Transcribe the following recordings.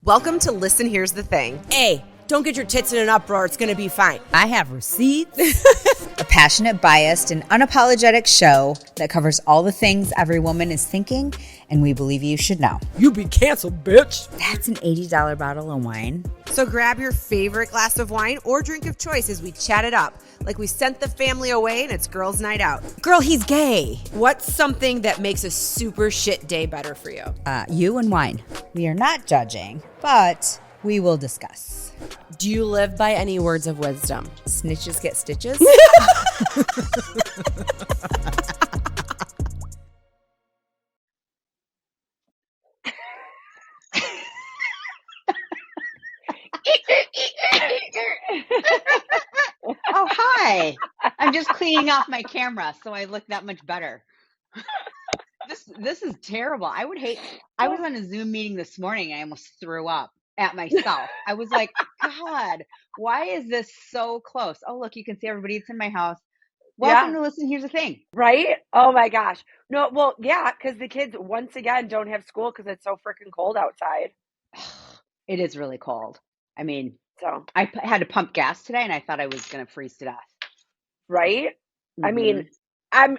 Welcome to Listen Here's the Thing. Hey, don't get your tits in an uproar. It's going to be fine. I have receipts. A passionate, biased, and unapologetic show that covers all the things every woman is thinking and we believe you should know. You be canceled, bitch. That's an $80 bottle of wine. So grab your favorite glass of wine or drink of choice as we chat it up, like we sent the family away and it's girls' night out. Girl, he's gay. What's something that makes a super shit day better for you? You and wine. We are not judging, but we will discuss. Do you live by any words of wisdom? Snitches get stitches. Oh, hi. I'm just cleaning off my camera so I look that much better. This is terrible. I was on a Zoom meeting this morning and I almost threw up at myself. I was like, God, why is this so close? Oh, look, you can see everybody. It's in my house. Welcome to Listen Here's the Thing. Right? Oh my gosh. No, well, yeah, because the kids once again don't have school because it's so freaking cold outside. It is really cold. I mean, So, I had to pump gas today and I thought I was going to freeze to death. right? I mean, I'm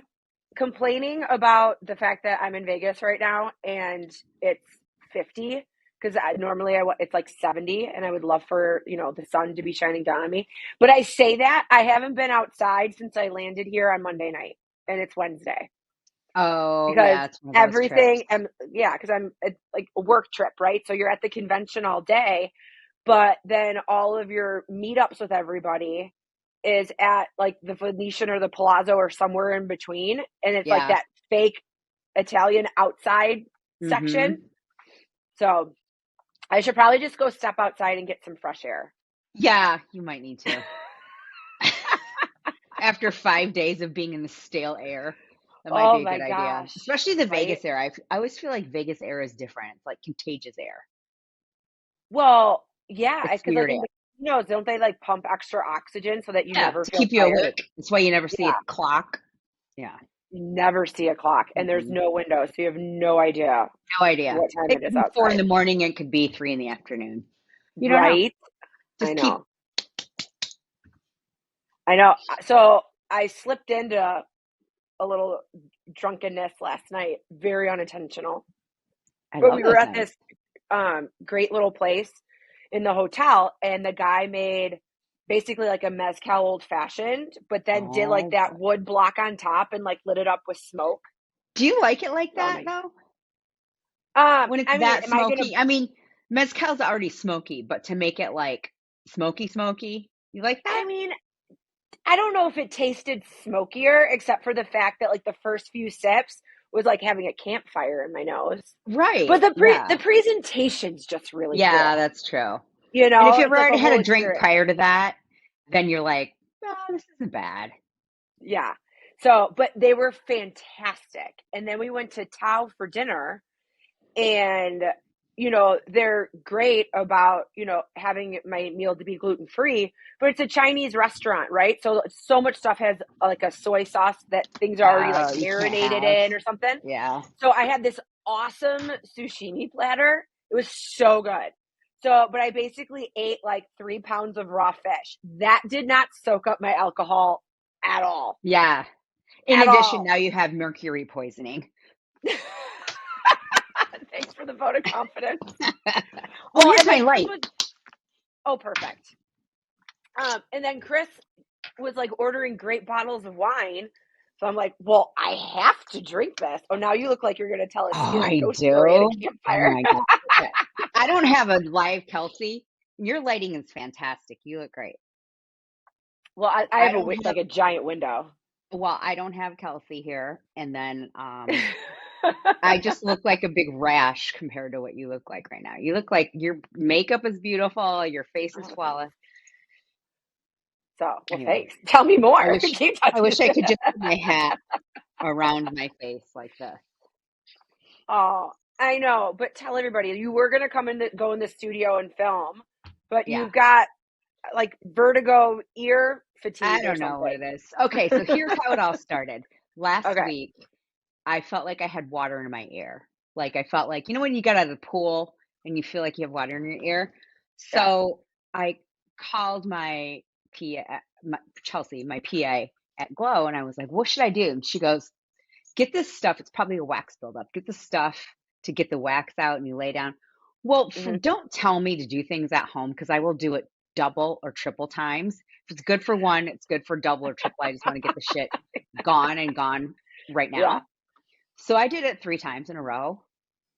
complaining about the fact that I'm in Vegas right now and it's 50 because normally it's like 70 and I would love for, the sun to be shining down on me. But I say that I haven't been outside since I landed here on Monday night and it's Wednesday. Oh, Because yeah, it's one of those everything, trips. because it's like a work trip, right? So you're at the convention all day, but then all of your meetups with everybody is at like the Venetian or the Palazzo or somewhere in between. And it's like Yeah. that fake Italian outside section. So I should probably just go step outside and get some fresh air. Yeah, you might need to. After 5 days of being in the stale air, that might be a my good idea. gosh. Especially the Right? Vegas air. I always feel like Vegas air is different. It's like contagious air. Well, yeah, It's because weird like in air. the casinos, don't they like pump extra oxygen so that you Yeah, never to feel keep you tired? awake. That's why you never see Yeah. a clock. Yeah, You never see a clock and there's no window, so you have no idea no idea. what time It it could is be 4 in outside. the morning. It could be 3 in the afternoon. You don't know. Right? Just I keep. know. I know. So I slipped into a little drunkenness last night, very unintentional. I But love we those were at nights. this great little place in the hotel, and the guy made basically like a mezcal old fashioned, but then did like that wood block on top and like lit it up with smoke. Do you like it like that Yummy. though? When it's I mean, that am I gonna? smoky? I mean, mezcal's already smoky, but to make it like smoky, you like that? I mean, I don't know if it tasted smokier, except for the fact that like the first few sips was like having a campfire in my nose. Right. But the Yeah. the presentation's just really Yeah, cool. that's true. You And know, if you've it's like already a had a whole drink experience. prior to that, then you're like, oh, this isn't bad. Yeah. So, but they were fantastic. And then we went to Tao for dinner and, they're great about, having my meal to be gluten-free, but it's a Chinese restaurant, right? So much stuff has like a soy sauce that things are already like You can't marinated have. in or something. Yeah. So I had this awesome sushi platter. It was so good. So, but I basically ate like 3 pounds of raw fish. That did not soak up my alcohol at all. Yeah. In At addition, all. now you have mercury poisoning. Thanks for the vote of confidence. Well, here's and my then light. perfect. And then Chris was like ordering great bottles of wine. So I'm like, well, I have to drink this. Oh, now you look like you're going to tell a Oh, scary I ghost do. story at a Oh campfire. my God. Okay. I don't have a live Kelsey. Your lighting is fantastic. You look great. Well, I I have don't like a giant window. Well, I don't have Kelsey here. And then I just look like a big rash compared to what you look like right now. You look like your makeup is beautiful. Your face is flawless. So, well, Anyway. thanks. Tell me more. I wish I could just put my hat around my face like this. Oh, I know. But tell everybody, you were going to go in the studio and film, but Yeah. you've got like vertigo ear fatigue. I don't know what it is. Okay, so here's how it all started. Last week, I felt like I had water in my ear. Like I felt like, when you got out of the pool and you feel like you have water in your ear. Yeah. So I called my Chelsea, my PA at Glow, and I was like, what should I do? And she goes, get this stuff. It's probably a wax buildup. Get the stuff to get the wax out, and you lay down. Well, Hmm. don't tell me to do things at home because I will do it double or triple times. If it's good for one, it's good for double or triple. I just want to get the shit gone right Yeah. now. So I did it 3 times in a row,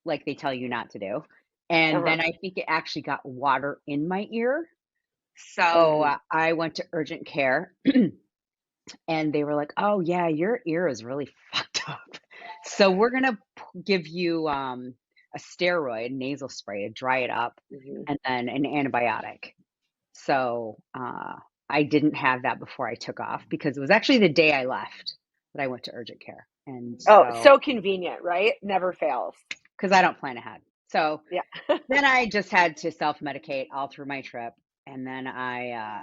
like they tell you not to do. And Uh-huh. then I think it actually got water in my ear. So Mm. I went to urgent care and they were like, oh, yeah, your ear is really fucked up. So we're going to give you a steroid nasal spray to dry it up Hmm. and then an antibiotic. So I didn't have that before I took off because it was actually the day I left that I went to urgent care. And Oh, so, so convenient, right? Never fails. because I don't plan ahead. So Yeah. then I just had to self-medicate all through my trip. And then I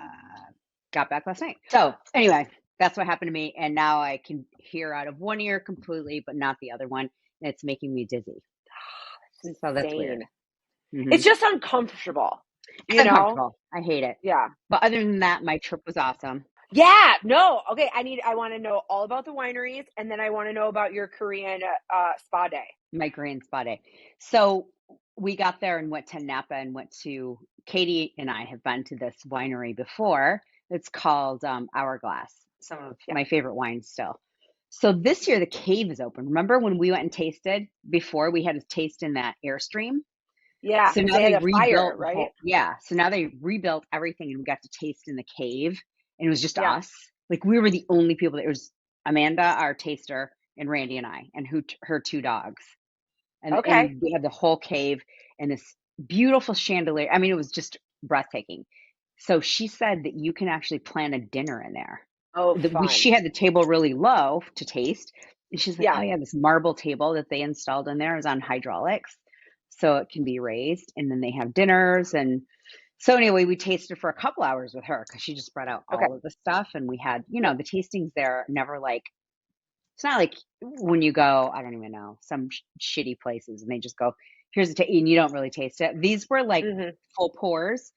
got back last night. So anyway, that's what happened to me. And now I can hear out of one ear completely, but not the other one. And it's making me dizzy. It's So that's weird. insane. Hmm. It's just uncomfortable, It's you know? uncomfortable. I hate it. Yeah. But other than that, my trip was awesome. Yeah. No. Okay. I want to know all about the wineries, and then I want to know about your Korean spa day. My Korean spa day. So we got there and went to Napa and went to Katie and I have been to this winery before. It's called Hourglass. Some of Yeah. my favorite wines still. So this year the cave is open. Remember when we went and tasted before? We had a taste in that Airstream. Yeah. So Because now they had they a fire, rebuilt the right? whole, yeah. So now they rebuilt everything and we got to taste in the cave and it was just Yeah. us. Like we were the only people that it was Amanda, our taster, and Randy and I, and her 2 dogs. Okay. And we had the whole cave and this beautiful chandelier. I mean, it was just breathtaking. So she said that you can actually plan a dinner in there. Oh, fun. She had the table really low to taste. And she's like, Yeah. oh, yeah, this marble table that they installed in there is on hydraulics. So it can be raised. And then they have dinners. And so, anyway, we tasted for a couple hours with her because she just brought out Okay. all of the stuff. And we had, Yeah. the tastings there are never like, it's not like when you go, I don't even know, some shitty places and they just go, here's a taste, and you don't really taste it. These were like Hmm. full pours.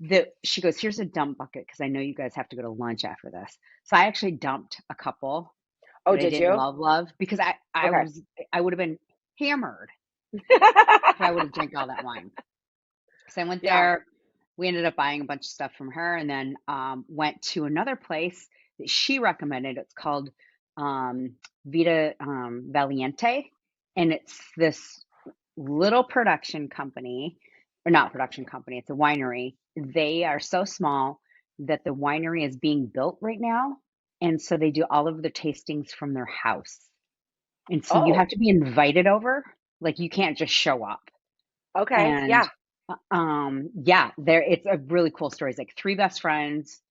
That she goes, here's a dump bucket because I know you guys have to go to lunch after this. So I actually dumped a couple Oh, that I did didn't you? love because Okay. I would have been hammered if I would have drank all that wine. So I went Yeah. there. We ended up buying a bunch of stuff from her and then went to another place that she recommended. It's called Vita Valiente. And it's this little production company, or not production company, it's a winery. They are so small that the winery is being built right now. And so they do all of the tastings from their house. And so you Oh, have to be invited over. Like you can't just show up. okay. And Yeah. yeah, there it's a really cool story. It's like 3 best friends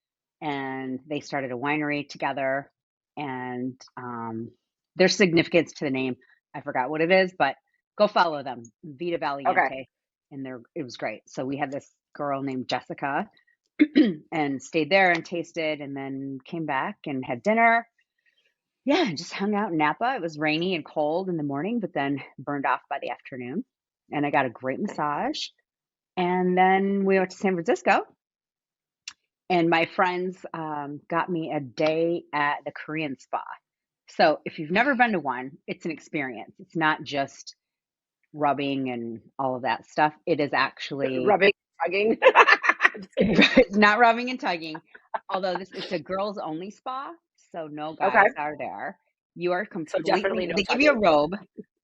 and they started a winery together and there's significance to the name. I forgot what it is, but go follow them. Vita Okay. Valiente. And it was great. So we had this girl named Jessica and stayed there and tasted and then came back and had dinner. Yeah, just hung out in Napa. It was rainy and cold in the morning, but then burned off by the afternoon. And I got a great Nice. massage. And then we went to San Francisco, and my friends got me a day at the Korean spa. So if you've never been to one, it's an experience. It's not just rubbing and all of that stuff. It is actually Rubbing, tugging. Just kidding. not rubbing and tugging. Although it's a girls only spa, so no Okay. guys are there. You are So definitely completely, no they give you a tugging. robe,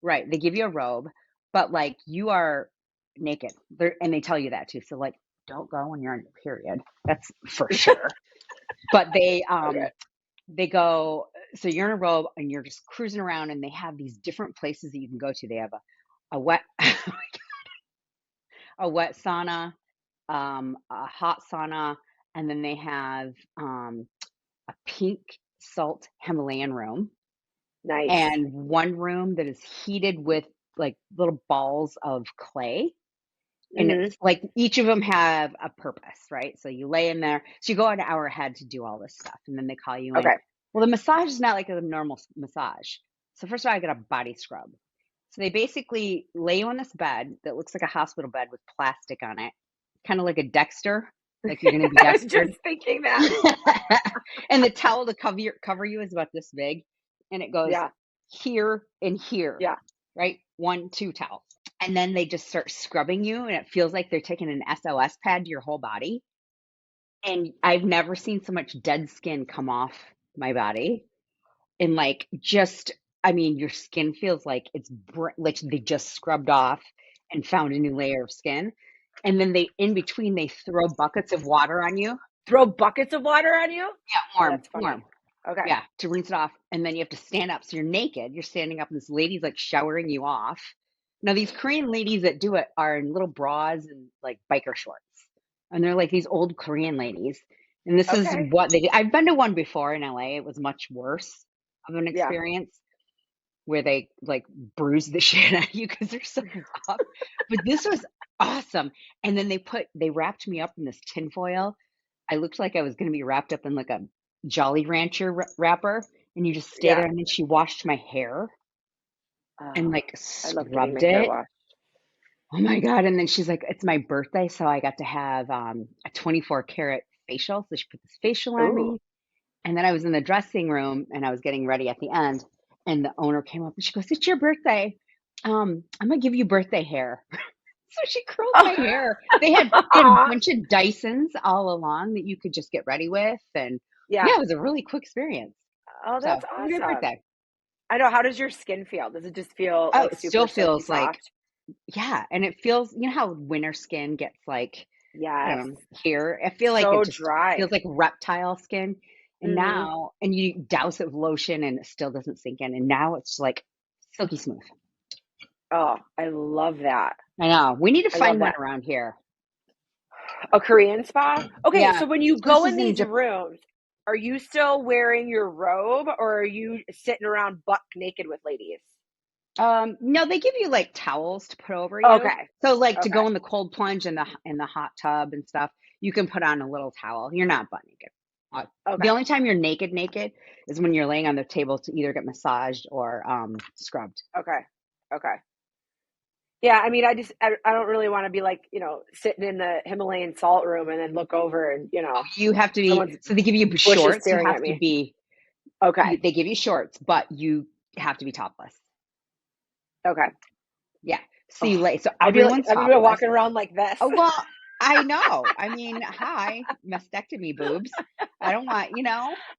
right? They give you a robe, but like you are naked. And they tell you that too. So like don't go when you're on your period. That's for sure. But Okay. they go, so you're in a robe and you're just cruising around and they have these different places that you can go to. They have a wet a wet sauna, a hot sauna, and then they have a pink salt Himalayan room Nice. and one room that is heated with like little balls of clay. And Hmm. it's like each of them have a purpose, right? So you lay in there. So you go an hour ahead to do all this stuff, and then they call you in. Okay. Well, the massage is not like a normal massage. So first of all, I get a body scrub. So they basically lay you on this bed that looks like a hospital bed with plastic on it, kind of like a Dexter, like you're going to be I was Dextered. just thinking that. And the towel to cover you is about this big, and it goes Yeah. here and here, Yeah. right? 1, 2 towels. And then they just start scrubbing you, and it feels like they're taking an SOS pad to your whole body. And I've never seen so much dead skin come off my body. And like, just, I mean, your skin feels like like they just scrubbed off and found a new layer of skin. And then in between, they throw buckets of water on you. Throw buckets of water on you? Yeah, Oh, warm, that's funny. warm. Okay. Yeah, to rinse it off. And then you have to stand up. So you're naked. You're standing up, and this lady's like showering you off. Now, these Korean ladies that do it are in little bras and like biker shorts. And they're like these old Korean ladies. And this is Okay. what they do. I've been to one before in LA. It was much worse of an Yeah. experience where they like bruise the shit out of you because they're so rough. But this was awesome. And then they wrapped me up in this tinfoil. I looked like I was going to be wrapped up in like a Jolly Rancher wrapper. And you just stay Yeah. there. And then she washed my hair and Oh, like I love getting scrubbed my hair it. washed. Oh my God. And then she's like, it's my birthday. So I got to have a 24 karat facial. So she put this facial on Ooh. me. And then I was in the dressing room and I was getting ready at the end. And the owner came up and she goes, it's your birthday. I'm going to give you birthday hair. So she curled my hair. They had a bunch of Dysons all along that you could just get ready with. And Yeah. yeah, it was a really quick experience. Oh, So that's it was a great awesome. birthday. I know. How does your skin feel? Does it just feel Oh, like it super still silky feels like, soft? yeah. And it feels, you know how winter skin gets like, I Yes. don't know, here. I feel like So it just dry. feels like reptile skin. And Mhm. now, and you douse it with lotion and it still doesn't sink in. And now it's like silky smooth. Oh, I love that. I know. We need to I love find one that. around here. A Korean spa? Okay, Yeah. so when you So go this in is in these Japan. rooms, are you still wearing your robe or are you sitting around buck naked with ladies? No, they give you like towels to put over you. Okay. So like to Okay. go in the cold plunge in the hot tub and stuff, you can put on a little towel. You're not butt naked. The Okay. only time you're naked is when you're laying on the table to either get massaged or scrubbed. Okay. Okay. Yeah, I mean, I don't really want to be like, sitting in the Himalayan salt room and then look over and, You have to someone's be, so they give you bushes shorts. You staring have at to me. be, Okay. they give you shorts, but you have to be topless. Okay. Yeah. So Oh, you lay, so I'd be everyone's topless. topless. Walking around like this. Oh, well, I know. I mean, hi, mastectomy boobs. I don't want,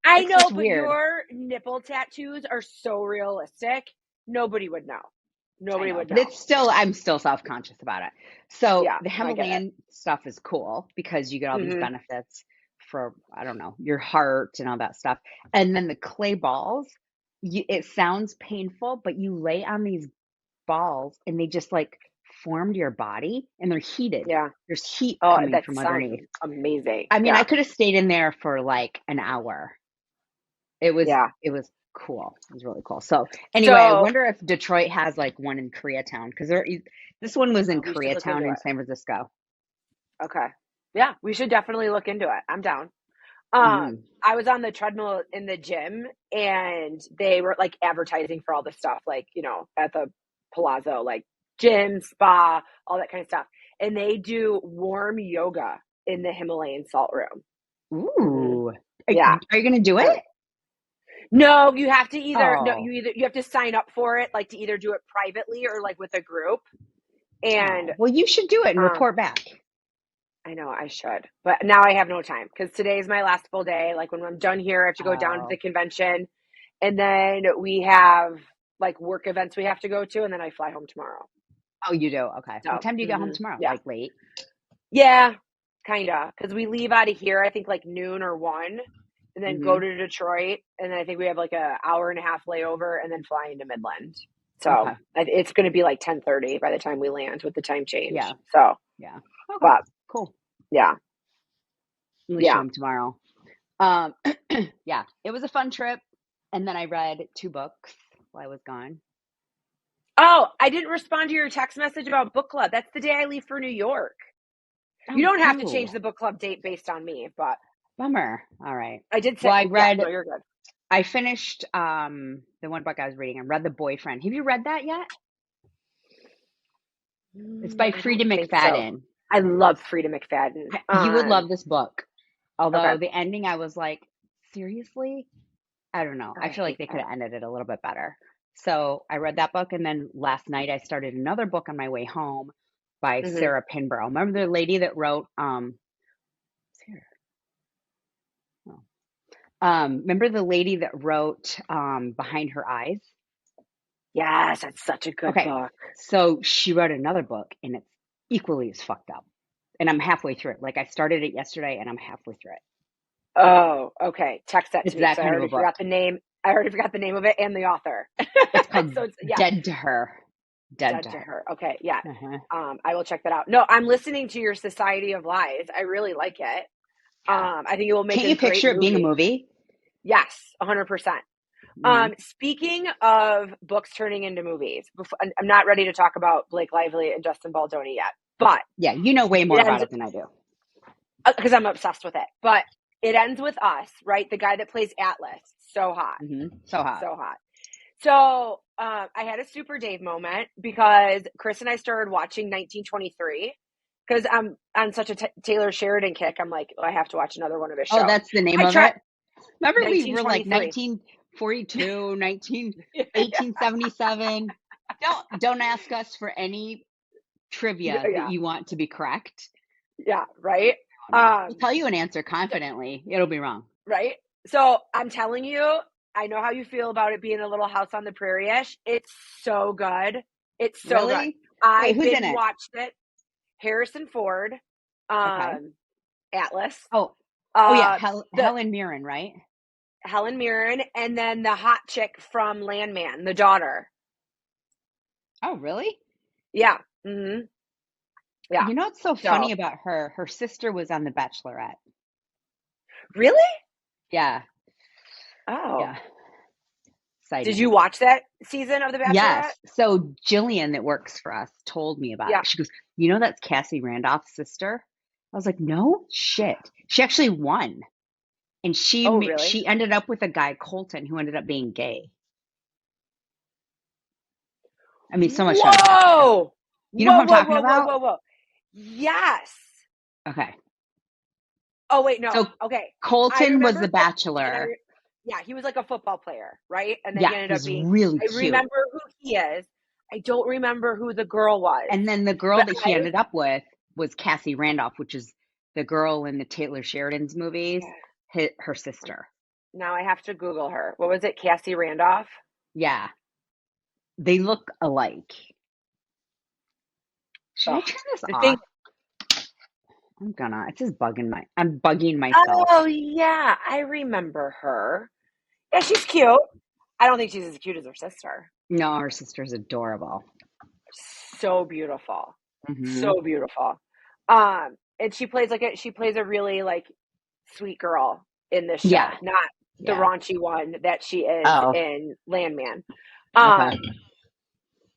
I it's know, just but weird. your nipple tattoos are so realistic. Nobody would know. I Nobody know, would but know. I'm still self-conscious about it. So Yeah, the I get it. Himalayan stuff is cool because you get all these Hmm. benefits for, I don't know, your heart and all that stuff. And then the clay balls, it sounds painful, but you lay on these balls and they just like formed your body and they're heated. Yeah. There's heat Oh, coming that from sounds underneath. amazing. I mean, I Yeah. could have stayed in there for like an hour. Yeah. It was cool. It was really cool. So anyway, I So wonder if Detroit has like one in Koreatown because this one was in we should look into Koreatown in it. San Francisco. Okay. Yeah, we should definitely look into it. I'm down. Mm. I was on the treadmill in the gym and they were like advertising for all the stuff, like, at the Palazzo, like gym, spa, all that kind of stuff. And they do warm yoga in the Himalayan salt room. Ooh. Yeah. Are you gonna do it? No, you have to Oh. you have to sign up for it, like to either do it privately or like with a group. And Well, you should do it and report back. I know I should, but now I have no time because today is my last full day. Like when I'm done here, I have to go down to the convention and then we have like work events we have to go to and then I fly home tomorrow. Oh, you do? Okay. So, What time do you get home tomorrow? yeah. Like late? Yeah, kind of. Because we leave out of here, I think like noon or 1 and then go to Detroit. And then I think we have like an hour and a half layover and then fly into Midland. So Okay. it's going to be like 10:30 by the time we land with the time change. Yeah. So, Yeah. Okay. but Cool. yeah. I'm gonna show him tomorrow. Yeah, it was a fun trip. And then I read 2 books while I was gone. Oh, I didn't respond to your text message about book club. That's the day I leave for New York. You don't have to change the book club date based on me, but bummer. All right. I did say, Well, I read, no, you're good. I finished the one book I was reading. I read The Boyfriend. Have you read that yet? It's by I Frida don't think so. McFadden. I love Frida McFadden. You would love this book. Okay. Although the ending, I was like, seriously? I don't know. Oh, I I feel like hate they could that. have ended it a little bit better. So I read that book, and then last night I started another book on my way home by Hmm. Sarah Pinborough. Remember the lady that wrote Sarah? Oh. Remember the lady that wrote Behind Her Eyes? Yes, that's such a good Okay. book. So she wrote another book, and it's equally as fucked up. And I'm halfway through it. Like I started it yesterday and I'm halfway through it. Oh, okay. Text that to It's me because that I kind of a already book. forgot the name. I already forgot the name of it and the author. It's called So it's, yeah, Dead to Her. Dead Dead to to Her. Her. Okay, yeah. Uh-huh. I will check that out. No, I'm listening to your Society of Lies. I really like it. Yeah. I think it will make Can't a you great picture it being a movie. movie? Yes, 100%. Hmm. Speaking of books turning into movies, I'm not ready to talk about Blake Lively and Justin Baldoni yet, but Yeah, you know way more it about ends it than I do. because I'm obsessed with it. But it ends with Us, right? The guy that plays Atlas, so hot, So hot. so hot. So I had a Super Dave moment because Chris and I started watching 1923 because I'm on such a Taylor Sheridan kick. I'm like, oh, I have to watch another one of his Oh, shows. that's the name I of tried it? Remember we were like 1923. 1942, 1877. Don't ask us for any trivia that Yeah, you want to be correct. yeah, right. Oh, no. I'll tell you an answer confidently. It'll be wrong. Right. So I'm telling you, I know how you feel about it being a little House on the Prairie-ish. It's so good. It's so good. Really? I Wait, who's in binge it? watched it. Harrison Ford, Okay. Atlas, Oh, yeah, uh, the Helen Mirren, right? Helen Mirren, and then the hot chick from Landman, the daughter. Oh, really? Yeah. Hmm. Yeah. You know what's so So funny about her? Her sister was on The Bachelorette. really? Yeah, Oh. yeah. Side Did you note. watch that season of The Bachelorette? Yes. So Jillian that works for us told me about Yeah. it. She goes, you know that's Cassie Randolph's sister? I was like, no shit. She actually won. And Oh, really? she ended up with a guy, Colton, who ended up being gay. I mean, so much fun fact. Whoa! You know who Whoa, I'm whoa, talking whoa, whoa, about? whoa, whoa. Yes. Okay. Oh, wait, no. So Okay. I Colton was remember the Colton, and bachelor. yeah, he was like a football player, right? And then Yeah, he ended up he's being, really I cute. remember who he is. I don't remember who the girl was. And then the girl But that he ended up with was Cassie Randolph, which is the girl in the Taylor Sheridan's movies, her sister. now I have to Google her. What was it? Cassie Randolph? Yeah, they look alike. Should I Oh, turn this the thing. off? It's just I'm bugging myself. Oh, yeah, I remember her. Yeah, she's cute. I don't think she's as cute as her sister. No, her sister's adorable. So beautiful. Hmm. So beautiful. And she plays a really like sweet girl in this Yeah, show, not the yeah. raunchy one that she is Oh, in Landman. okay. Um,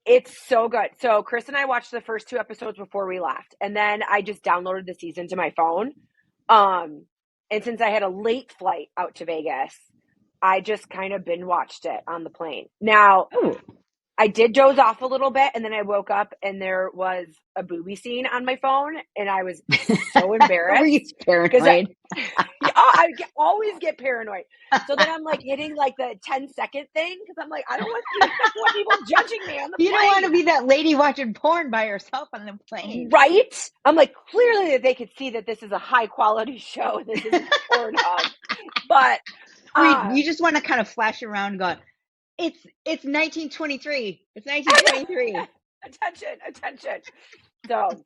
it's so good. So Chris and I watched the first two episodes before we left, and then I just downloaded the season to my phone. And since I had a late flight out to Vegas, I just kind of binge watched it on the plane. Now, Oh, I did doze off a little bit, and then I woke up and there was a booby scene on my phone, and I was so were you embarrassed because paranoid? always get paranoid. So then I'm like hitting like the 10-second thing because I'm like, I don't want people judging me on the You don't want to plane. be that lady watching porn by herself on the plane. Right? I'm like, clearly that they could see that this is a high quality show and this isn't Pornhub. But Or you just want to kind of flash around and go, it's 1923. It's 1923. attention. So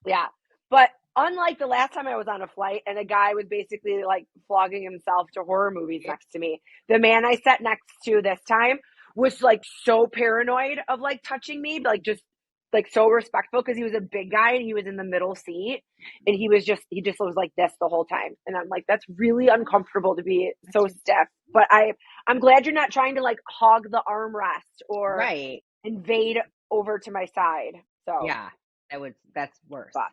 yeah. But unlike the last time I was on a flight and a guy was basically like flogging himself to horror movies next to me, the man I sat next to this time was like so paranoid of like touching me, like just like so respectful because he was a big guy and he was in the middle seat and he just was like this the whole time. And I'm like, that's really uncomfortable to be so stiff. But I'm glad you're not trying to like hog the armrest or Right. invade over to my side. So Yeah, that's worse. but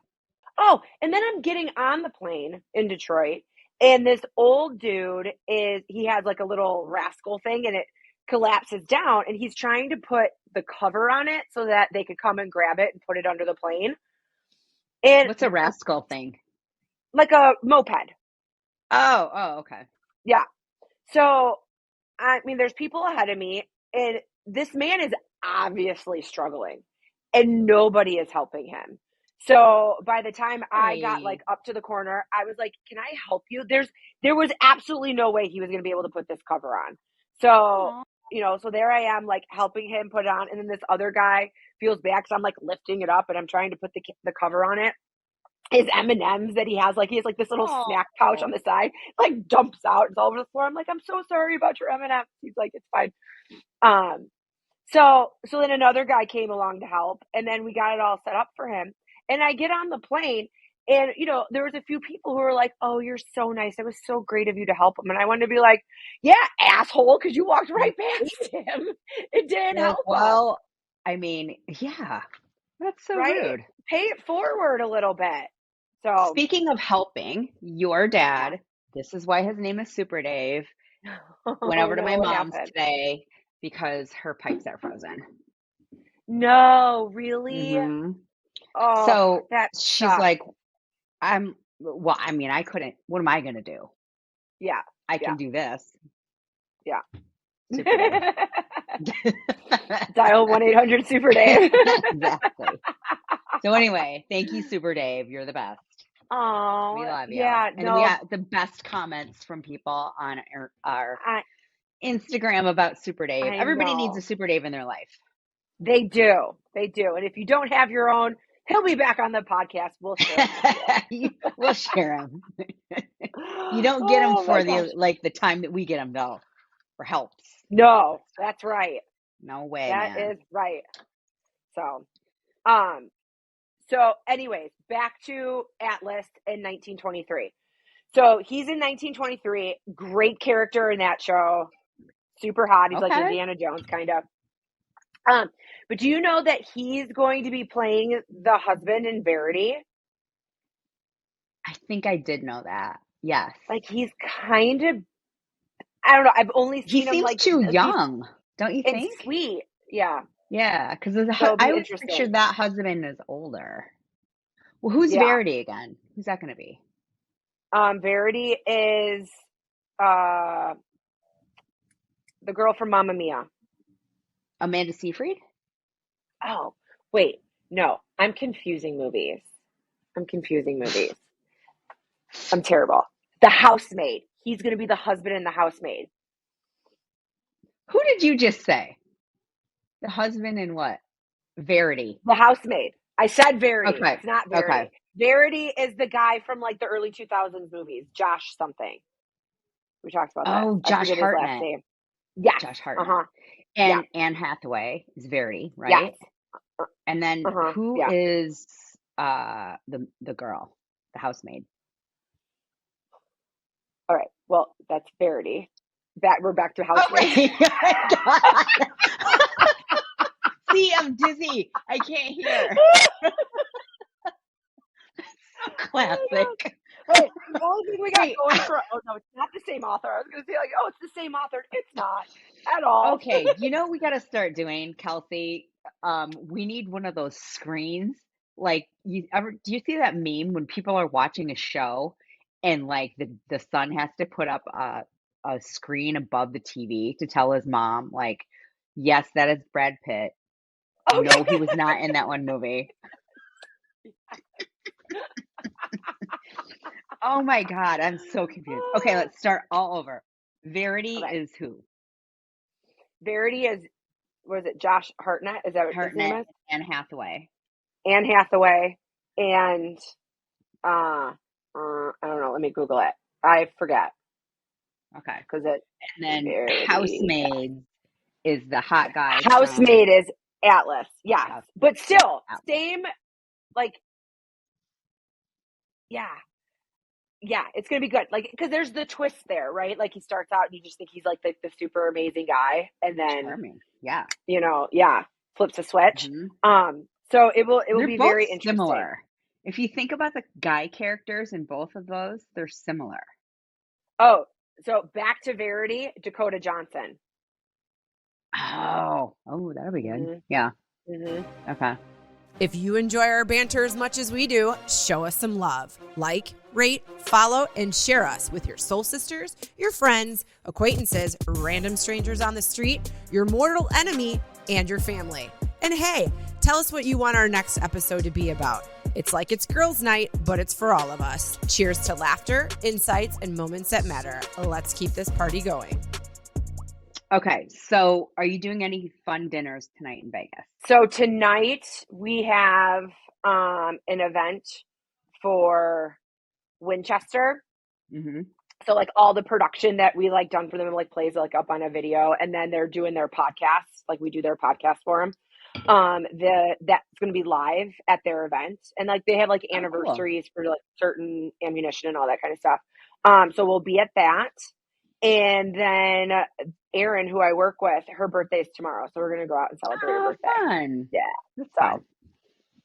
oh, and then I'm getting on the plane in Detroit, and this old dude he has like a little rascal thing, and it collapses down, and he's trying to put the cover on it so that they could come and grab it and put it under the plane. And What's a rascal thing? like a moped. Oh, okay. Yeah. So, I mean, there's people ahead of me, and this man is obviously struggling, and nobody is helping him. So by the time I got like up to the corner, I was like, "Can I help you?" There was absolutely no way he was going to be able to put this cover on. So, so there I am, like helping him put it on, and then this other guy feels bad because I'm like lifting it up and I'm trying to put the cover on it. His M&Ms that he has like this little snack pouch on the side, like dumps out. It's all over the floor. I'm like, I'm so sorry about your M&Ms. He's like, it's fine. So then another guy came along to help, and then we got it all set up for him. And I get on the plane, and there was a few people who were like, "Oh, you're so nice. It was so great of you to help him." And I wanted to be like, "Yeah, asshole, because you walked right past him. It didn't help him." Well, I mean, yeah, that's so rude. Pay it forward a little bit. So speaking of helping, your dad, this is why his name is Super Dave, went over to my mom's today because her pipes are frozen. No, really? Mm-hmm. Oh, so she's like, I mean, I couldn't, what am I going to do? Yeah. I can do this. Yeah. Super Dave. Dial 1-800 Super Dave. Exactly. So anyway, thank you, Super Dave. You're the best. Oh, we love you. Yeah, and we got the best comments from people on our Instagram about Super Dave. Everybody needs a Super Dave in their life. They do. And if you don't have your own, he'll be back on the podcast. We'll share him. We'll share him. You don't get him for the time that we get him though, for helps. No, that's right. No way, That man. is right. So anyways, back to Atlas in 1923. So he's in 1923. Great character in that show. Super hot. He's like Indiana Jones, kind of. But do you know that he's going to be playing the husband in Verity? I think I did know that. Yes. Like he's kind of, I don't know. I've only seen him like too young, don't you think? And sweet, yeah. Yeah, because I always pictured that husband as older. Well, who's Verity again? Who's that going to be? Verity is the girl from Mamma Mia. Amanda Seyfried? Oh, wait. No, I'm confusing movies. I'm terrible. The Housemaid. He's going to be the husband in The Housemaid. Who did you just say? The husband in what? Verity. The Housemaid. I said Verity. Okay. It's not Verity. Okay. Verity is the guy from like the early 2000s movies. Josh something. We talked about that. Oh, Josh Hartnett. His last name. Yes. Josh Hartnett. And Anne Hathaway is Verity, right? Yes. And then who is the girl, the housemaid? All right. Well, that's Verity. We're back to Housemaid. See, I'm dizzy. I can't hear. So classic. Right. The only thing we got going for no, it's not the same author. I was gonna say it's the same author. It's not at all. Okay, we gotta start doing, Kelsey. We need one of those screens. Like do you see that meme when people are watching a show and like the son has to put up a screen above the TV to tell his mom, like, yes, that is Brad Pitt. Okay. No, he was not in that one movie. Oh my God, I'm so confused. Okay, let's start all over. Verity is who? Verity is, was it Josh Hartnett? Is that what his name is? Anne Hathaway. Anne Hathaway and I don't know. Let me Google it. I forget. Okay. Because it. And then Housemaid is the hot guy. Housemaid is Atlas. Yeah, but still same. Like, yeah, it's gonna be good. Like, because there's the twist there, right? Like, he starts out and you just think he's like the super amazing guy, and then charming. Flips a switch. Mm-hmm. So it will be very interesting. Similar. If you think about the guy characters in both of those, they're similar. Oh, so back to Verity, Dakota Johnson. Oh, that'll be good. Mm-hmm. Yeah. Mm-hmm. Okay. If you enjoy our banter as much as we do, show us some love. Like, rate, follow, and share us with your soul sisters, your friends, acquaintances, random strangers on the street, your mortal enemy, and your family. And hey, tell us what you want our next episode to be about. It's like it's girls' night, but it's for all of us. Cheers to laughter, insights, and moments that matter. Let's keep this party going. Okay. So are you doing any fun dinners tonight in Vegas? So tonight we have an event for Winchester. Mm-hmm. So like all the production that we like done for them like plays like up on a video, and then they're doing their podcasts, like we do their podcast for them. That's going to be live at their event, and like they have like anniversaries for like certain ammunition and all that kind of stuff. So we'll be at that, and then Erin, who I work with, her birthday's tomorrow, so we're going to go out and celebrate her birthday. Fun. Yeah. That's So fun.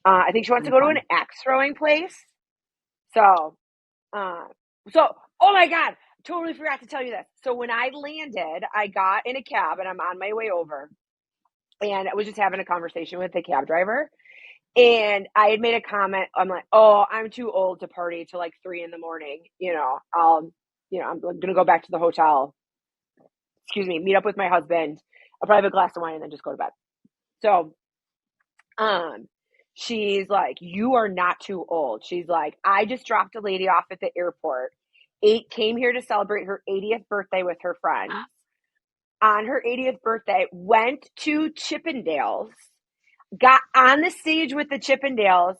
I think she wants to go to an axe throwing place. So, oh my God, totally forgot to tell you this. So when I landed, I got in a cab and I'm on my way over, and I was just having a conversation with the cab driver, and I had made a comment. I'm like, oh, I'm too old to party till like 3 a.m. I'm going to go back to the hotel. Meet up with my husband. I'll probably have a glass of wine and then just go to bed. So, she's like, you are not too old. She's like, I just dropped a lady off at the airport. Came here to celebrate her 80th birthday with her friends. On her 80th birthday, went to Chippendales, got on the stage with the Chippendales,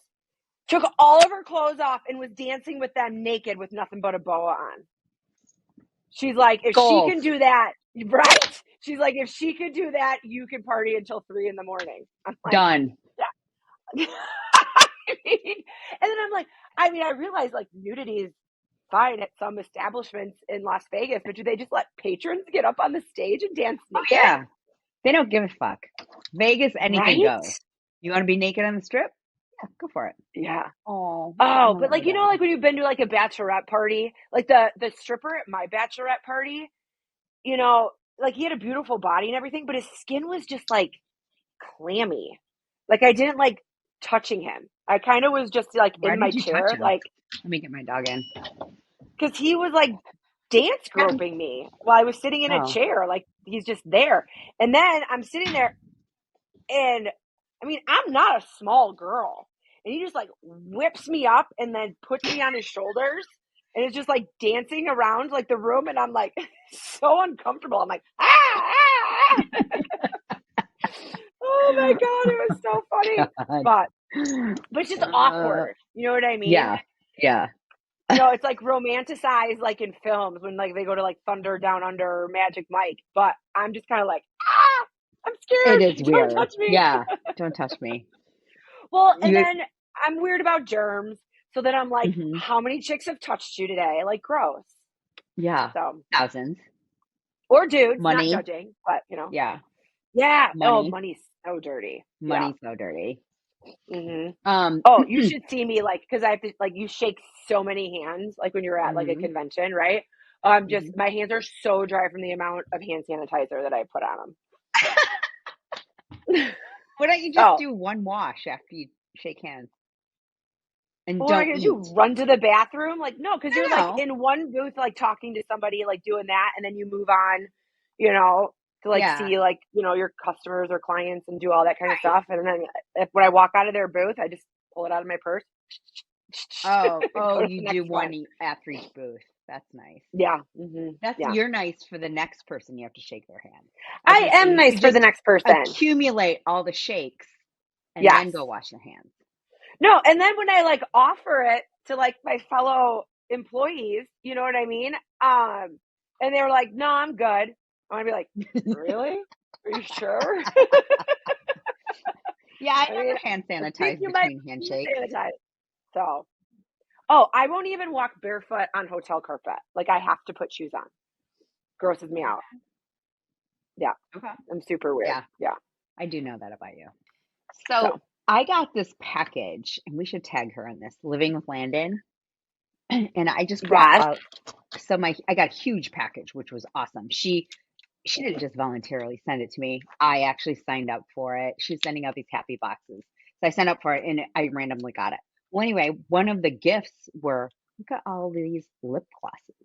took all of her clothes off, and was dancing with them naked with nothing but a boa on. She's like, if she can do that, right? She's like, if she could do that, you can party until 3 a.m. I'm like, Done. Yeah. And then I'm like, I realize like nudity is fine at some establishments in Las Vegas, but do they just let patrons get up on the stage and dance naked? Yeah. They don't give a fuck. Vegas, anything Right? goes. You want to be naked on the strip? Yeah, go for it. Yeah. Oh, but like, like when you've been to like a bachelorette party, like the stripper at my bachelorette party, like he had a beautiful body and everything, but his skin was just like clammy. Like I didn't like touching him. I kind of was just like in my chair, like, let me get my dog in. because he was like dance groping me while I was sitting in a chair. Like he's just there. And then I'm sitting there, and I'm not a small girl. And he just like whips me up and then puts me on his shoulders and is just like dancing around like the room. And I'm like so uncomfortable. I'm like, ah! Oh my God, it was so funny. But it's just awkward. You know what I mean? Yeah. Yeah. It's like romanticized like in films when like they go to like Thunder Down Under or Magic Mike. But I'm just kind of like, I'm scared. It is weird. Don't touch me. Yeah. Don't touch me. Well, and then I'm weird about germs. So then I'm like, how many chicks have touched you today? Like, gross. Yeah. So thousands. Or dudes, money. not judging, but Yeah. Yeah. Money. Oh, money's so dirty. Money's so dirty. Oh, you should see me like, because I have to like, you shake so many hands like when you're at like a convention, right? Just my hands are so dry from the amount of hand sanitizer that I put on them. Why don't you just do one wash after you shake hands? And what am I gonna do? Run to the bathroom? Like, no, because you're like in one booth, like talking to somebody, like doing that, and then you move on, to like see like, your customers or clients and do all that kind of stuff. And then when I walk out of their booth, I just pull it out of my purse. You do one after each booth. That's nice. Yeah. You're nice for the next person you have to shake their hand. I am nice for the next person. Accumulate all the shakes and then go wash your hands. No, and then when I like offer it to like my fellow employees, you know what I mean? And they were like, no, I'm good. I'm gonna be like, really? Are you sure? Yeah, I never hand sanitize between handshakes. So, I won't even walk barefoot on hotel carpet. Like I have to put shoes on. Grosses me out. Yeah. Okay. I'm super weird. Yeah. I do know that about you. So I got this package, and we should tag her on this, Living with Landon. And I just brought out, I got a huge package, which was awesome. She she didn't just voluntarily send it to me. I actually signed up for it. She's sending out these happy boxes. So I signed up for it and I randomly got it. Well, anyway, one of the gifts were, look at all these lip glosses.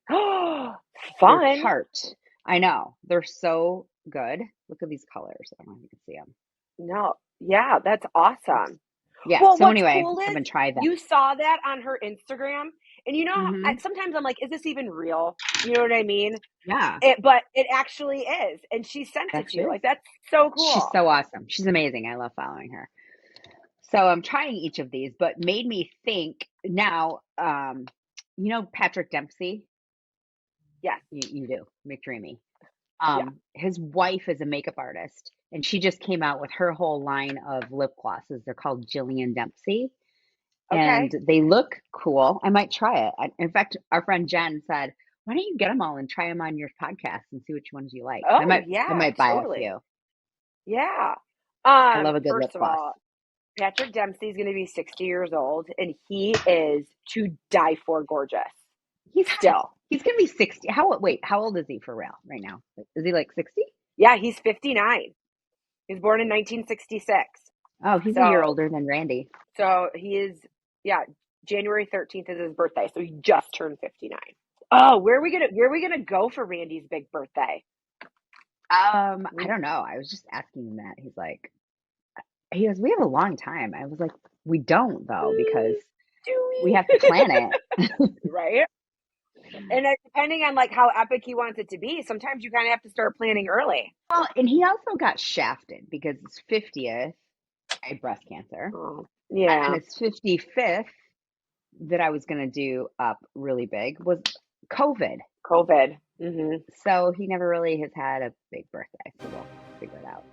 They're Fun. tart. I know. They're so good. Look at these colors. I don't know if you can see them. No. Yeah, that's awesome. Yeah. Well, So what's anyway, cool I is haven't tried them. you saw that on her Instagram, and you know, Hmm. sometimes I'm like, is this even real? You know what I mean? Yeah, But it actually is, and she sent it it to actually you. is. Like that's so She's cool. so awesome. She's amazing. I love following her. So I'm trying each of these, but made me think now, Patrick Dempsey? Yes. You do, McDreamy. Yeah. His wife is a makeup artist, and she just came out with her whole line of lip glosses. They're called Jillian Dempsey, and Okay. they look cool. I might try it. In fact, our friend Jen said, "Why don't you get them all and try them on your podcast and see which ones you like?" So Oh I yeah, might buy a totally. few. Yeah. I love a good lip First of gloss. all, Patrick Dempsey's going to be 60 years old, and he is to die for gorgeous. He's Still. he's gonna be 60. How old is he for real right now? Is he like 60? Yeah, he's 59. He was born in 1966. Oh, he's a year So, older than Randy. so he is, yeah, January 13th is his birthday. So he just turned 59. Oh, where are we gonna go for Randy's big birthday? I don't know. I was just asking him that. He goes, we have a long time. I was like, we don't though, because Do we we? have to plan it. Right? And then depending on like how epic he wants it to be, sometimes you kind of have to start planning early. Well, and he also got shafted because his 50th, I had breast cancer, Oh, and yeah. his 55th that I was gonna do up really big was COVID. COVID. Hmm. So he never really has had a big birthday. So we'll figure it out.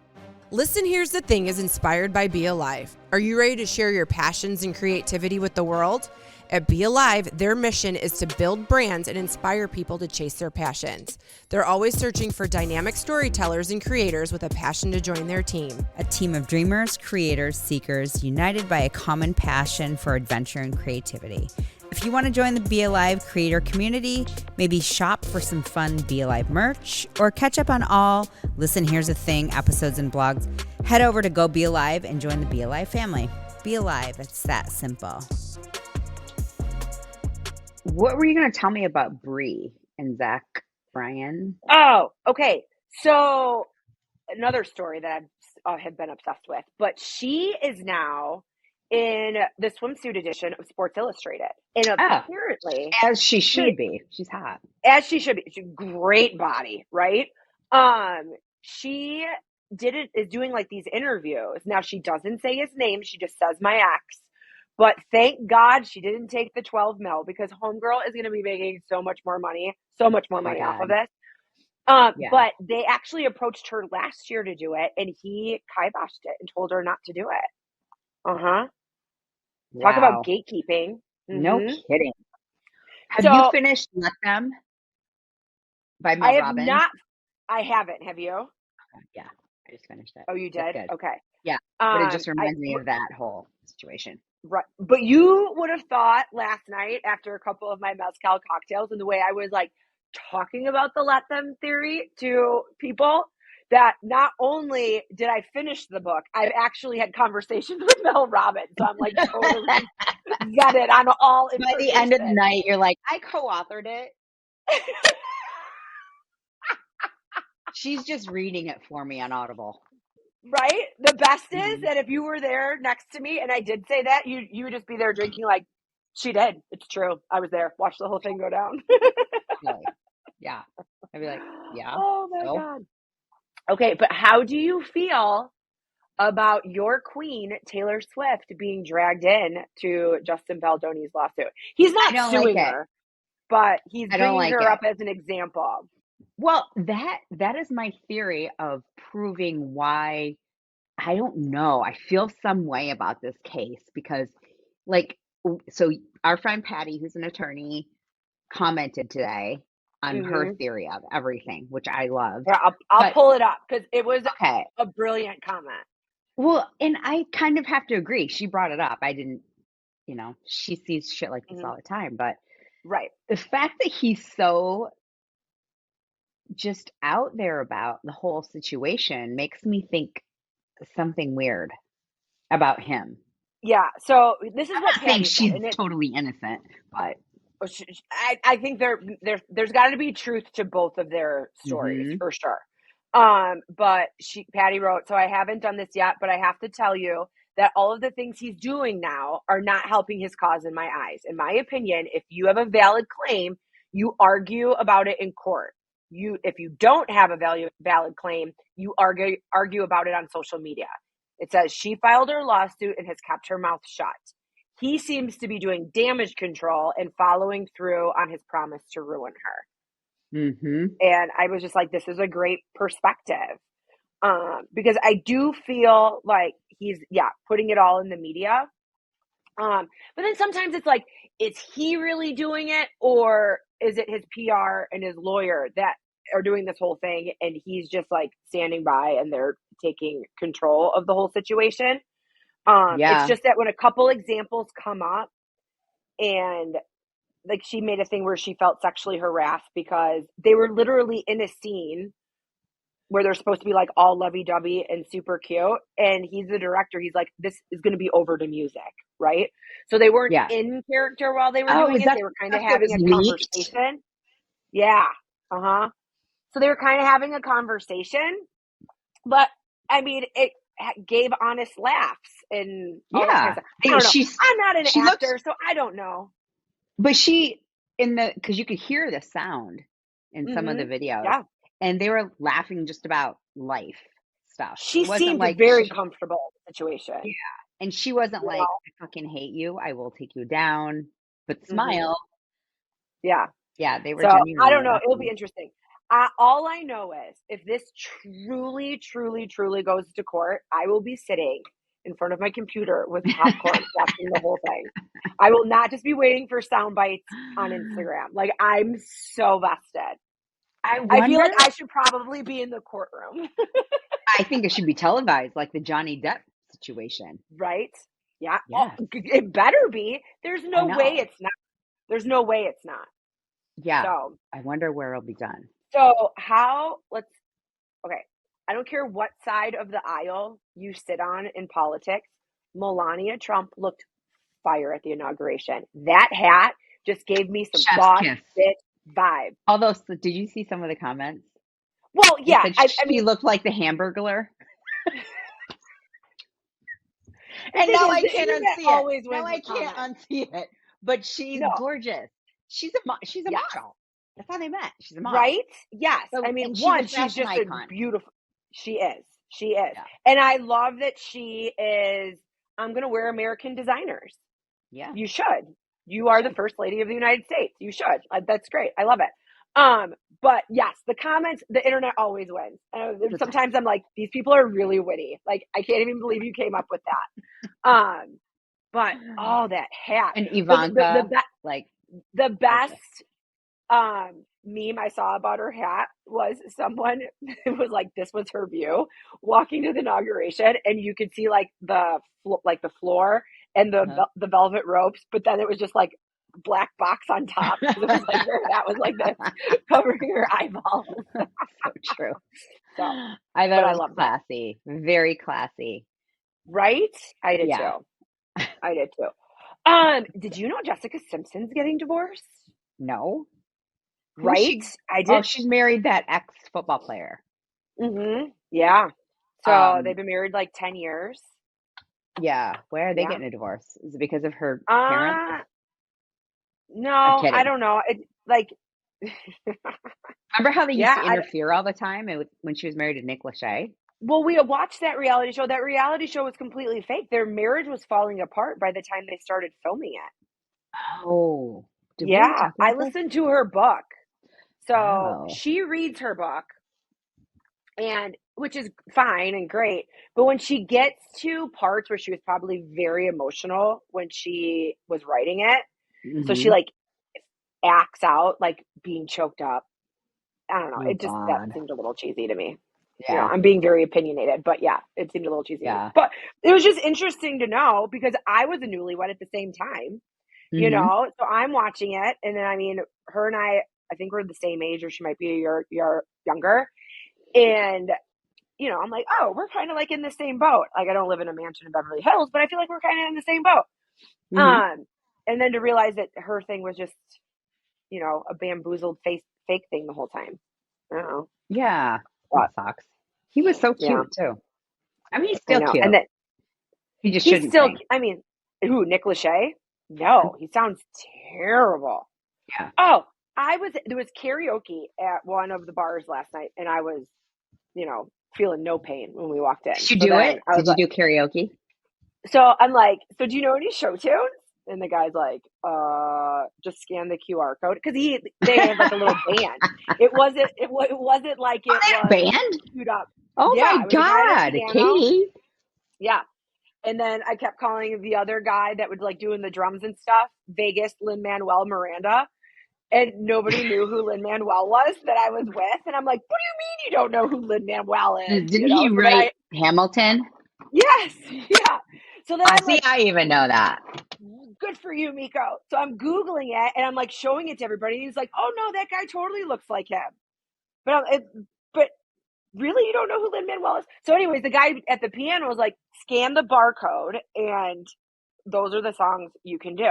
Listen Here's the Thing is inspired by Be Alive. Are you ready to share your passions and creativity with the world? At Be Alive, their mission is to build brands and inspire people to chase their passions. They're always searching for dynamic storytellers and creators with a passion to join their team. A team of dreamers, creators, seekers, united by a common passion for adventure and creativity. If you want to join the Be Alive creator community, maybe shop for some fun Be Alive merch, or catch up on all Listen Here's the Thing episodes and blogs, head over to Go Be Alive and join the Be Alive family. Be Alive, it's that simple. What were you going to tell me about Bree and Zach Bryan? Oh, okay. So another story that I have been obsessed with, but she is now in the swimsuit edition of Sports Illustrated, and Ah, apparently, as she she, should be. She's hot. as she should be, she's a great body, right? She is doing like these interviews. Now she doesn't say his name; she just says my ex. But thank God she didn't take the 12 mil because Homegirl is going to be making so much more Oh my money off of God. this. Yeah. But they actually approached her last year to do it, and he kiboshed it and told her not to do it. Uh-huh. Talk about Wow. gatekeeping. No Hmm. kidding. Have you So finished Let Them by I Mel have Robbins? not, I haven't. Have you? Yeah, I just finished it. Oh, you It's did? good. Okay. Yeah, but it just reminds me of that whole situation. Right. But you would have thought last night after a couple of my mezcal cocktails and the way I was like talking about the let them theory to people that not only did I finish the book, I've actually had conversations with Mel Robbins. So I'm like totally vetted on all By the end of the information. night, you're like, I co-authored it. She's just reading it for me on Audible. Right? The best is Mhm. that if you were there next to me and I did say that, you would just be there drinking like she did. It's true. I was there. Watch the whole thing go down. Really. Yeah. I'd be like, yeah. Oh my So God. Okay, but how do you feel about your queen, Taylor Swift, being dragged in to Justin Baldoni's lawsuit? He's I not don't like suing it. her, but he's I don't bringing like her it. up as an example. Well, that is my theory of proving why. I don't know. I feel some way about this case because, like, so our friend Patty, who's an attorney, commented today on her Hmm. theory of everything, which I loved. Yeah, I'll But pull it up because it was okay, a brilliant comment. well, and I kind of have to agree. She brought it up. I didn't, she sees shit like this Hmm. all the time. But Right. the fact that he's so just out there about the whole situation makes me think something weird about him. Yeah. So this is I'm what not saying Patty said, she's and totally innocent, but I think there's got to be truth to both of their stories mhm. for sure. But Patty wrote, so I haven't done this yet, but I have to tell you that all of the things he's doing now are not helping his cause in my eyes. In my opinion, if you have a valid claim, you argue about it in court. If you don't have a valid claim, you argue about it on social media. It says she filed her lawsuit and has kept her mouth shut. He seems to be doing damage control and following through on his promise to ruin her. Mhm. And I was just like, this is a great perspective. Because I do feel like he's, putting it all in the media. But then sometimes it's like, is he really doing it, or is it his PR and his lawyer that are doing this whole thing, and he's just like standing by and they're taking control of the whole situation? It's Yeah. just that when a couple examples come up, and like she made a thing where she felt sexually harassed because they were literally in a scene where they're supposed to be like all lovey-dovey and super cute, and he's the director. He's like, this is going to be over to music, right? So they weren't Yeah. in character while they were Oh, doing is it. that They were kind of stuff that having was a leaked? conversation. Yeah. So they were kind of having a conversation, but I mean, it gave honest laughs and all that kind of Yeah. stuff. I don't know. She's I'm not an she looked, actor, so I don't know. but she because you could hear the sound in some of the videos, Yeah. and they were laughing just about life stuff. She It wasn't seemed like very comfortable in the situation. yeah, and she wasn't You like, know? I fucking hate you, I will take you down, but hmm smile. Yeah. Yeah, they were So I genuinely don't know. It'll be laughing. interesting. All I know is if this truly, truly, truly goes to court, I will be sitting in front of my computer with popcorn watching the whole thing. I will not just be waiting for sound bites on Instagram. Like, I'm so vested. I I feel wonder. like I should probably be in the courtroom, I think it should be televised, like the Johnny Depp situation. right? Yeah. Oh, Yes, it better be. There's I no way know. it's not. There's no way it's not. Yeah, So, I wonder where it'll be done. okay, I don't care what side of the aisle you sit on in politics. Melania Trump looked fire at the inauguration. That hat just gave me some Chef's boss kiss. bitch vibe. Although, did you see some of the comments? Well, They yeah, said I she mean, looked like the Hamburglar. the And thing now is, I the can't internet unsee it. always Now wins I with can't comments. unsee it. But she's No, gorgeous. She's a yes, model. That's how they met. She's a model. right? Yes. I So, mean, and she's a one, she's fashion just a icon. beautiful. She is. She is. Yeah. And I love that she is. I'm going to wear American designers. Yeah. You should. You are the first lady of the United States. You should. That's great. I love it. But yes, the comments, the internet always wins. Sometimes I'm like, these people are really witty. Like, I can't even believe you came up with that. But that hat. And But Ivanka, like, the gorgeous. best meme I saw about her hat was someone was like, this was her view walking to the inauguration, and you could see like the floor and the velvet ropes, but then it was just like black box on top. It was like her hat was like this, covering her eyeballs. So true. So, I thought but it I was love that. classy. Very classy. Right? I did Yeah. too. I did too. Did you know Jessica Simpson's getting divorced? No. Who's Right? she? I Oh, did. she's married that ex-football player. Yeah. So they've been married like 10 years. Yeah. Where are they Yeah. getting a divorce? Is it because of her parents? No, I'm kidding. I don't know. Remember how they used to Yeah, interfere all the time when she was married to Nick Lachey? well, we watched that reality show. That reality show was completely fake. Their marriage was falling apart by the time they started filming it. Oh. Did we Yeah, talk I about this? listened to her book. So Oh. she reads her book, and which is fine and great. But when she gets to parts where she was probably very emotional when she was writing it, so she like acts out like being choked up. I don't know. Oh, It just that God. seemed a little cheesy to me. Yeah. You know, I'm being very opinionated, but yeah, it seemed a little cheesy. Yeah. But it was just interesting to know because I was a newlywed at the same time, you know, so I'm watching it. And then, I mean, her and I I think we're the same age, or she might be a year younger. And, you know, I'm like, oh, we're kind of like in the same boat. Like, I don't live in a mansion in Beverly Hills, but I feel like we're kind of in the same boat. And then to realize that her thing was just, you know, a bamboozled fake thing the whole time. I don't know. Yeah, But, that sucks. He was so cute too. I mean, he's still cute. And that he just he's shouldn't still. sing. I mean, who? Nick Lachey? No, he sounds terrible. Yeah. Oh, there was karaoke at one of the bars last night, and I was, you know, feeling no pain when we walked in. Did you do it? Did you do karaoke? So I'm like, so do you know any show tunes? And the guy's like, just scan the QR code, because they had like a little band. It wasn't like it was band queued up. Oh my God, Katie. Yeah. And then I kept calling the other guy that was like doing the drums and stuff, Vegas Lin-Manuel Miranda. And nobody knew who Lin-Manuel was that I was with. And I'm like, what do you mean you don't know who Lin-Manuel is? Didn't he write Hamilton? Yes. Yeah. So then I'm like, I even know that. Good for you, Meko. So I'm Googling it and I'm like showing it to everybody. And he's like, oh no, that guy totally looks like him. But really, you don't know who Lin-Manuel is? So anyways, the guy at the piano was like, scan the barcode and those are the songs you can do.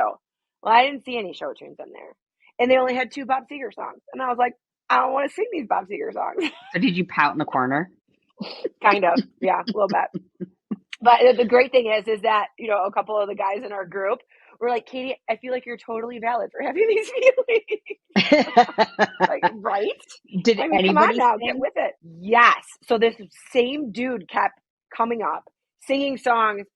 Well, I didn't see any show tunes in there. And they only had 2 Bob Seger songs. And I was like, I don't want to sing these Bob Seger songs. So did you pout in the corner? Kind of. Yeah, a little bit. But the great thing is that, you know, a couple of the guys in our group were like, Katie, I feel like you're totally valid for having these feelings. Like, right? Did anybody come on now, get with it. Yes. So this same dude kept coming up, singing songs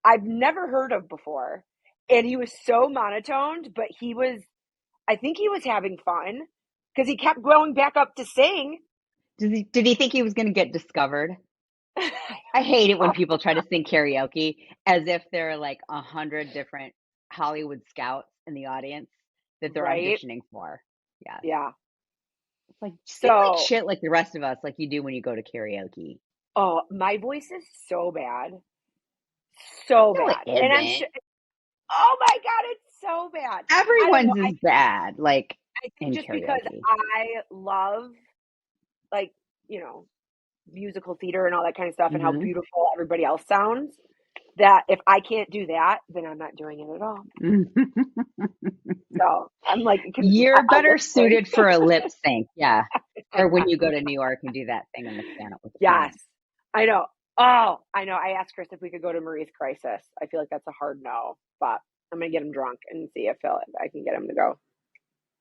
I've never heard of before. And he was so monotoned, but I think he was having fun because he kept going back up to sing. Did he think he was going to get discovered? I hate it when people try to sing karaoke as if there are like 100 different Hollywood scouts in the audience that they're auditioning for. Yeah. Yeah. It's like, sing like shit like the rest of us, like you do when you go to karaoke. Oh, my voice is so bad. So bad. And I'm sure, oh my God, it's so bad. Everyone's is bad. Like, I think just karaoke. Because I love, like, you know, musical theater and all that kind of stuff and how beautiful everybody else sounds, that if I can't do that, then I'm not doing it at all. So I'm like, you're better suited for a lip sync. Yeah. Or when you go to New York and do that thing on the piano. Yes. I know. Oh, I know. I asked Chris if we could go to Marie's Crisis. I feel like that's a hard no, but I'm going to get him drunk and see if I can get him to go.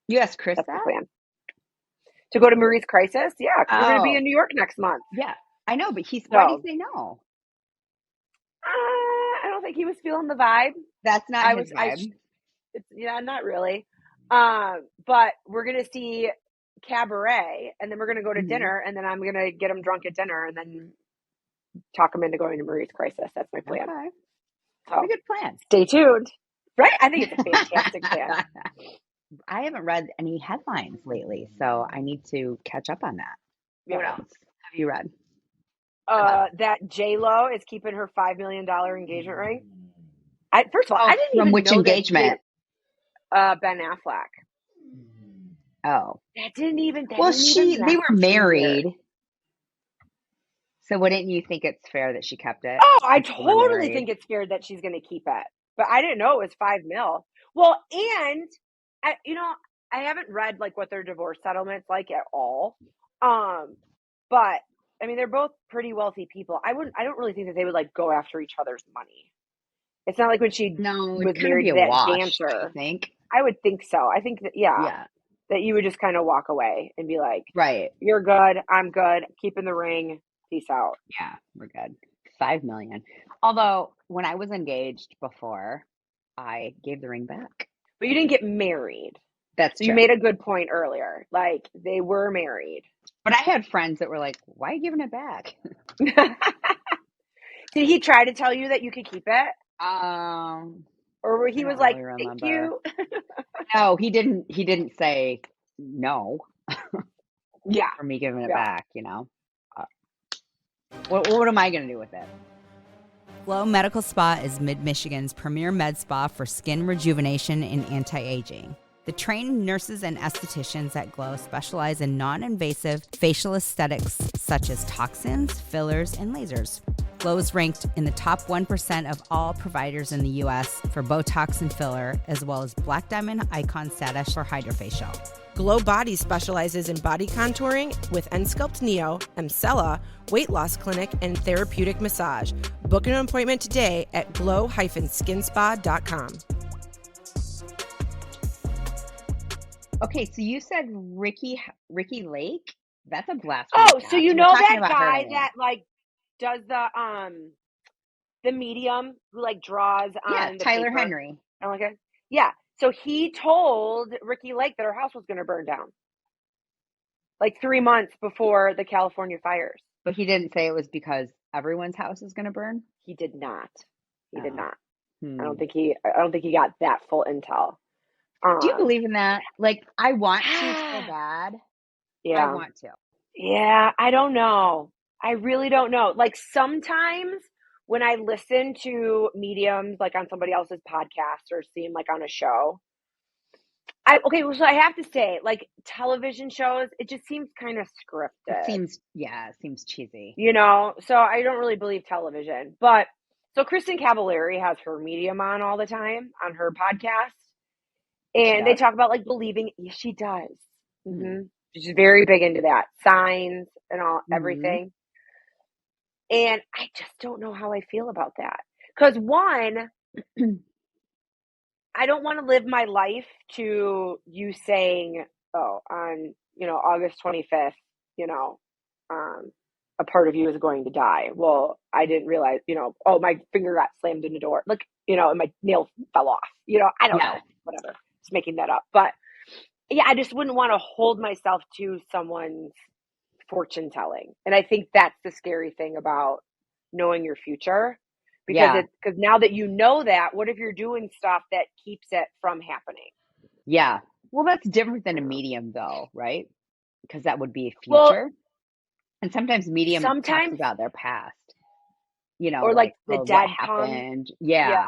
You asked Chris that's the plan. To go to Marie's Crisis? Yeah, because we're going to be in New York next month. Yeah, I know, but why did he say no? I don't think he was feeling the vibe. That's not his vibe. Yeah, not really. But we're going to see Cabaret, and then we're going to go to dinner, and then I'm going to get him drunk at dinner, and then talk him into going to Marie's Crisis. That's my plan. Okay. So, that's a good plan. Stay tuned. Right? I think it's a fantastic plan. I haven't read any headlines lately, so I need to catch up on that. Yeah. What else have you read? That J-Lo is keeping her $5 million engagement ring. First of all, I didn't from even which know engagement? Ben Affleck. Oh, they were married. So wouldn't you think it's fair that she kept it? Oh, I totally think it's fair that she's going to keep it. But I didn't know it was $5 million. Well, and I haven't read like what their divorce settlement's like at all. But I mean, they're both pretty wealthy people. I don't really think that they would like go after each other's money. It's not like when she was married to that dancer. I think. I would think so. I think that that you would just kind of walk away and be like, right, you're good, I'm good, keeping the ring, peace out. Yeah, we're good. $5 million. Although when I was engaged before, I gave the ring back. But you didn't get married. That's true. You made a good point earlier. Like, they were married. But I had friends that were like, why are you giving it back? Did he try to tell you that you could keep it? Or he was like, thank you? No, he didn't say no. Yeah. For me giving it back, What am I going to do with it? Flow Medical Spa is Mid-Michigan's premier med spa for skin rejuvenation and anti-aging. The trained nurses and estheticians at Glow specialize in non-invasive facial aesthetics such as toxins, fillers, and lasers. Glow is ranked in the top 1% of all providers in the U.S. for Botox and filler, as well as Black Diamond Icon status for Hydrofacial. Glow Body specializes in body contouring with Ensculpt Neo, Emcella, weight loss clinic, and therapeutic massage. Book an appointment today at glow-skinspa.com. Okay, so you said Ricky Lake? That's a blast. Oh, so you We're know talking that about her guy name. that like does the medium who like draws Yeah, on the Tyler paper? Henry. Oh my god. Yeah. So he told Ricky Lake that her house was going to burn down like 3 months before the California fires. But he didn't say it was because everyone's house is going to burn? He did not. He did Oh. not. Hmm. I don't think he got that full intel. Do you believe in that? Like, I want to so bad. Yeah. I want to. Yeah, I don't know. I really don't know. Like sometimes when I listen to mediums like on somebody else's podcast or see them like on a show, so I have to say, like television shows, it just seems kind of scripted. It seems cheesy. You know, so I don't really believe television. But so Kristen Cavallari has her medium on all the time on her podcast. And they talk about like believing. Yes, she does. Mm-hmm. She's very big into that. Signs and all, everything. And I just don't know how I feel about that. Because one, I don't want to live my life to you saying, oh, on, August 25th, a part of you is going to die. Well, I didn't realize, oh, my finger got slammed in the door. Look, and my nail fell off. I don't know. Whatever. Just making that up. But yeah, I just wouldn't want to hold myself to someone's fortune telling. And I think that's the scary thing about knowing your future. Because now that you know that, what if you're doing stuff that keeps it from happening? Yeah. Well, that's different than a medium though, right? Because that would be a future. Well, and sometimes medium talks about their past. Or like the dead happened. Yeah.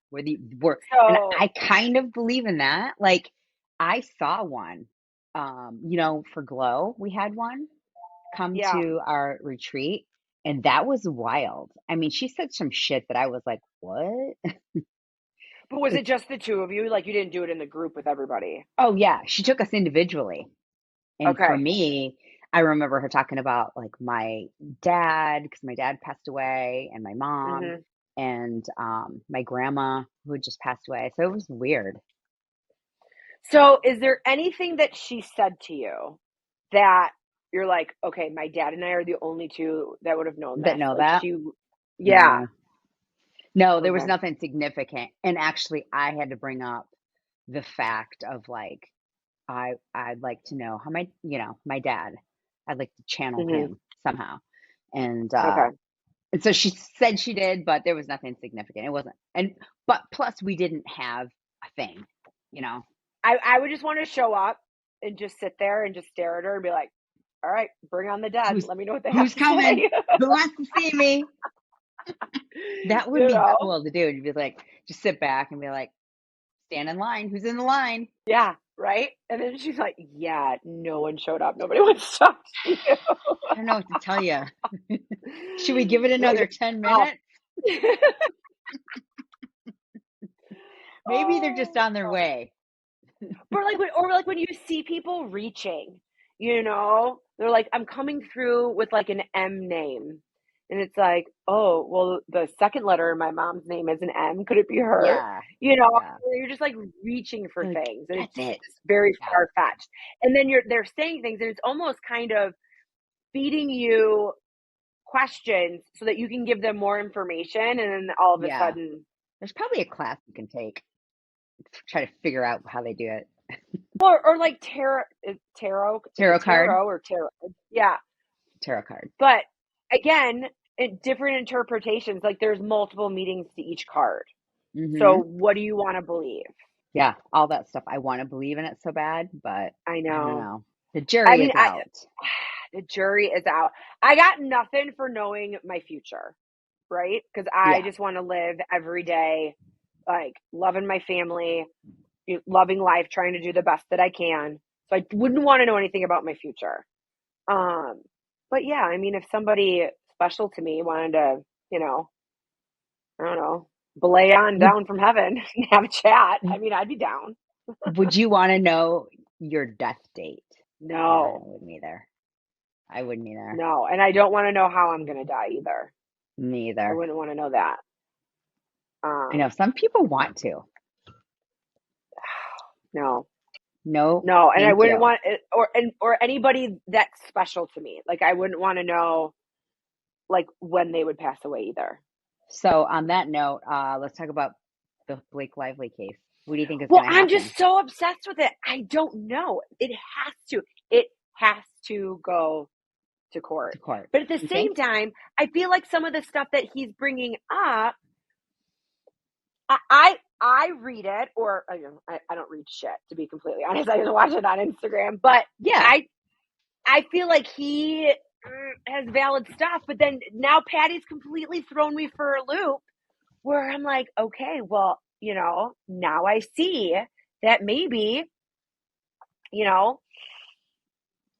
Where and I kind of believe in that. Like I saw one, for Glow, we had one come to our retreat, and that was wild. I mean, she said some shit that I was like, what? But was it just the two of you? Like you didn't do it in the group with everybody? Oh yeah, she took us individually. And for me, I remember her talking about like my dad, because my dad passed away, and my mom, and my grandma who had just passed away. So it was weird. So is there anything that she said to you that you're like, okay, my dad and I are the only two that would have known that know like that? No, there was nothing significant. And actually, I had to bring up the fact of like, I'd like to know how my dad, I'd like to channel him somehow. And and so she said she did, but there was nothing significant. It wasn't. But plus we didn't have a thing, I would just want to show up and just sit there and just stare at her and be like, all right, bring on the dead. Let me know what they have to coming? say. Who wants to see me? That would be cool to do. You'd be like, just sit back and be like, stand in line. Who's in the line? Yeah, right? And then she's like, yeah, no one showed up. Nobody wants to talk to you. I don't know what to tell you. Should we give it another 10 minutes? Maybe they're just on their way. Or like when you see people reaching, they're like, I'm coming through with like an M name. And it's like, oh, well, the second letter in my mom's name is an M. Could it be her? Yeah. You're just like reaching for things. And it's very far-fetched. And then they're saying things, and it's almost kind of feeding you questions so that you can give them more information. And then all of a sudden. There's probably a class you can take to try to figure out how they do it. Or like tarot card. Yeah. Tarot card. But again, different interpretations. Like there's multiple meanings to each card. So what do you want to believe? Yeah, all that stuff. I want to believe in it so bad, but I know. I don't know. The jury is out. The jury is out. I got nothing for knowing my future, right? Because I just want to live every day, like loving my family, loving life, trying to do the best that I can. So I wouldn't want to know anything about my future. But yeah, I mean, if somebody special to me wanted to, I don't know, belay on Would down from heaven and have a chat, I mean, I'd be down. Would you want to know your death date? Yeah, I No, wouldn't either. I wouldn't either. no. And I don't want to know how I'm going to die either. Me I either. wouldn't want to know that. I know some people want to. No, No, no. And I thank wouldn't you. want it, or anybody that's special to me. Like, I wouldn't want to know, like, when they would pass away either. So on that note, let's talk about the Blake Lively case. What do you think is Well, going to I'm happen just so obsessed with it. I don't know. It has to go to court. to court? But at the You same think? time, I feel like some of the stuff that he's bringing up, I read it, or I don't read shit, to be completely honest. I just watch it on Instagram. But Yeah. I feel like he has valid stuff. But then now Patty's completely thrown me for a loop, where I'm like, okay, well, now I see that maybe,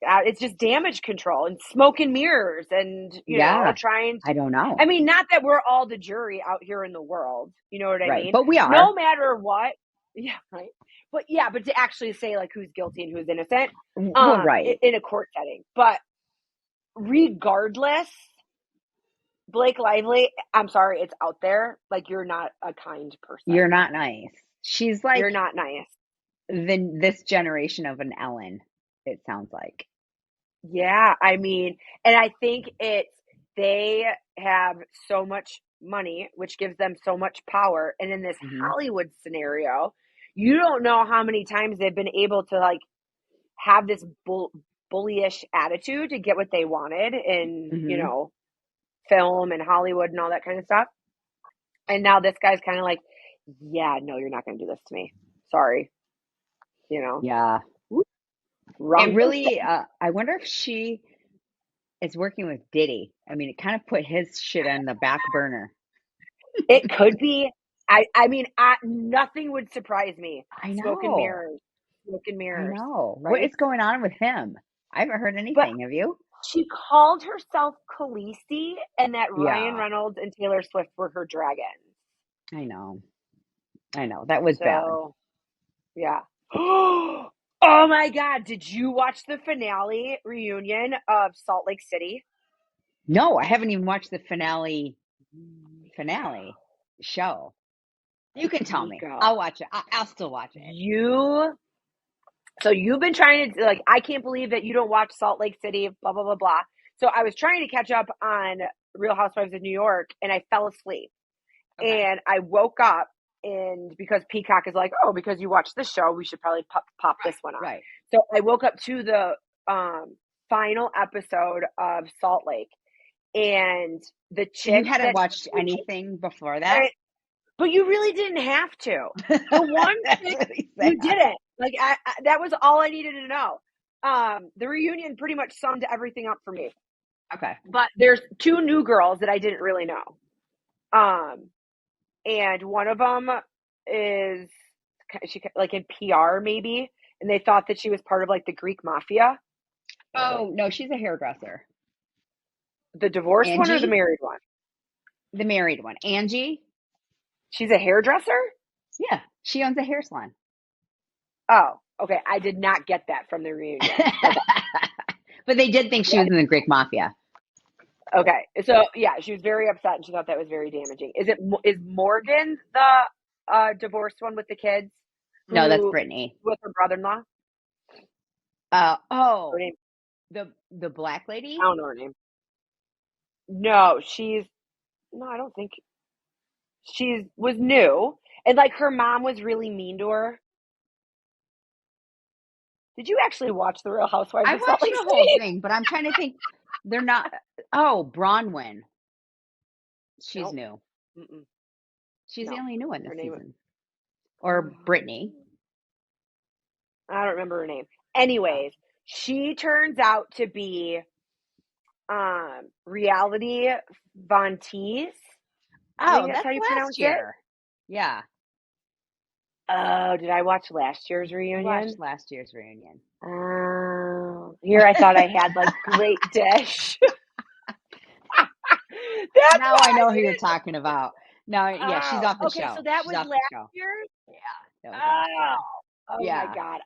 it's just damage control and smoke and mirrors and, Yeah. trying to, I don't know. I mean, not that we're all the jury out here in the world. You know what I Right. mean? But we are. No matter what. Yeah, right. But to actually say, like, who's guilty and who's innocent, Well, right. in a court setting. But regardless, Blake Lively, I'm sorry, it's out there. Like, you're not a kind person. You're not nice. She's like You're not nice. this generation of an Ellen, it sounds like. Yeah, I mean, and I think they have so much money, which gives them so much power. And in this Mhm. Hollywood scenario, you don't know how many times they've been able to, like, have this bullyish attitude to get what they wanted in, Mhm. film and Hollywood and all that kind of stuff. And now this guy's kind of like, yeah, no, you're not going to do this to me. Sorry. Yeah. Wrong. It really I wonder if she is working with Diddy. I mean, it kind of put his shit on the back burner. It could be. I mean, nothing would surprise me. I Smoke and know. mirrors. Smoke and I mirrors. know. What Right? is going on with him? I haven't heard But anything. Have you? she called herself Khaleesi, and that Ryan Yeah. Reynolds and Taylor Swift were her dragons. I know. That was bad. So, yeah. Oh my God. Did you watch the finale reunion of Salt Lake City? No, I haven't even watched the finale show. You can tell me. Meko. I'll watch it. I'll still watch it. So you've been trying to, like, I can't believe that you don't watch Salt Lake City, blah, blah, blah, blah. So I was trying to catch up on Real Housewives of New York, and I fell asleep. Okay. And I woke up, and because Peacock is like, oh, because you watched this show, we should probably pop this one on. Right. So I woke up to the final episode of Salt Lake, and the So you chick hadn't that watched anything before that? but you really didn't have to. The one That's chick, really sad. you didn't. Like, I that was all I needed to know. The reunion pretty much summed everything up for me. Okay. But there's two new girls that I didn't really know. And one of them is she, like, in PR maybe, and they thought that she was part of, like, the Greek mafia. Oh, no, she's a hairdresser. The divorced one or the Angie? married one? The married one. Angie? She's a hairdresser? Yeah, she owns a hair salon. Oh, okay. I did not get that from the reunion. But they did think she was in the Greek mafia. Okay, so yeah, she was very upset and she thought that was very damaging. Is Morgan the divorced one with the kids? No, that's Brittany. With her brother-in-law? Oh, Her name? the black lady? I don't know her name. No, I don't think she was new, and, like, her mom was really mean to her. Did you actually watch The Real Housewives I of Salt watched Lake the City? whole thing, but I'm trying to think. They're not. Oh, Bronwyn. She's Nope. new. Mm-mm. She's No. the only new one this Her name season. Or Brittany. I don't remember her name. Anyways, she turns out to be Reality Von Teese. I Oh, think that's how you last pronounce it. year. Yeah. Oh, did I watch last year's I reunion? watched last year's reunion. Oh, here I thought I had like great dish. That's Now why I know who you're didn't. talking about. Now, yeah, she's off the Okay, show. so that She's was off the last show. year. Yeah, that was last Oh, year. oh my Yeah. God.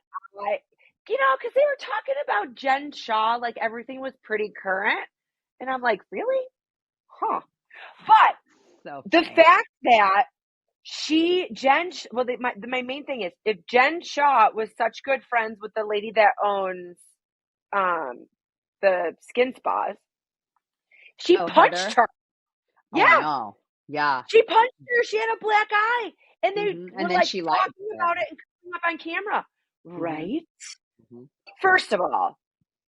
Because they were talking about Jen Shaw, like everything was pretty current. And I'm like, really? Huh. But So the funny. fact that my main thing is if Jen Shaw was such good friends with the lady that owns the skin spas, she Oh, punched Heather? her. Oh, I Yeah, know. Yeah. she punched her. She had a black eye. And they And were then like she lied talking about about it and coming up on camera. it. Right? Mhm. First of all,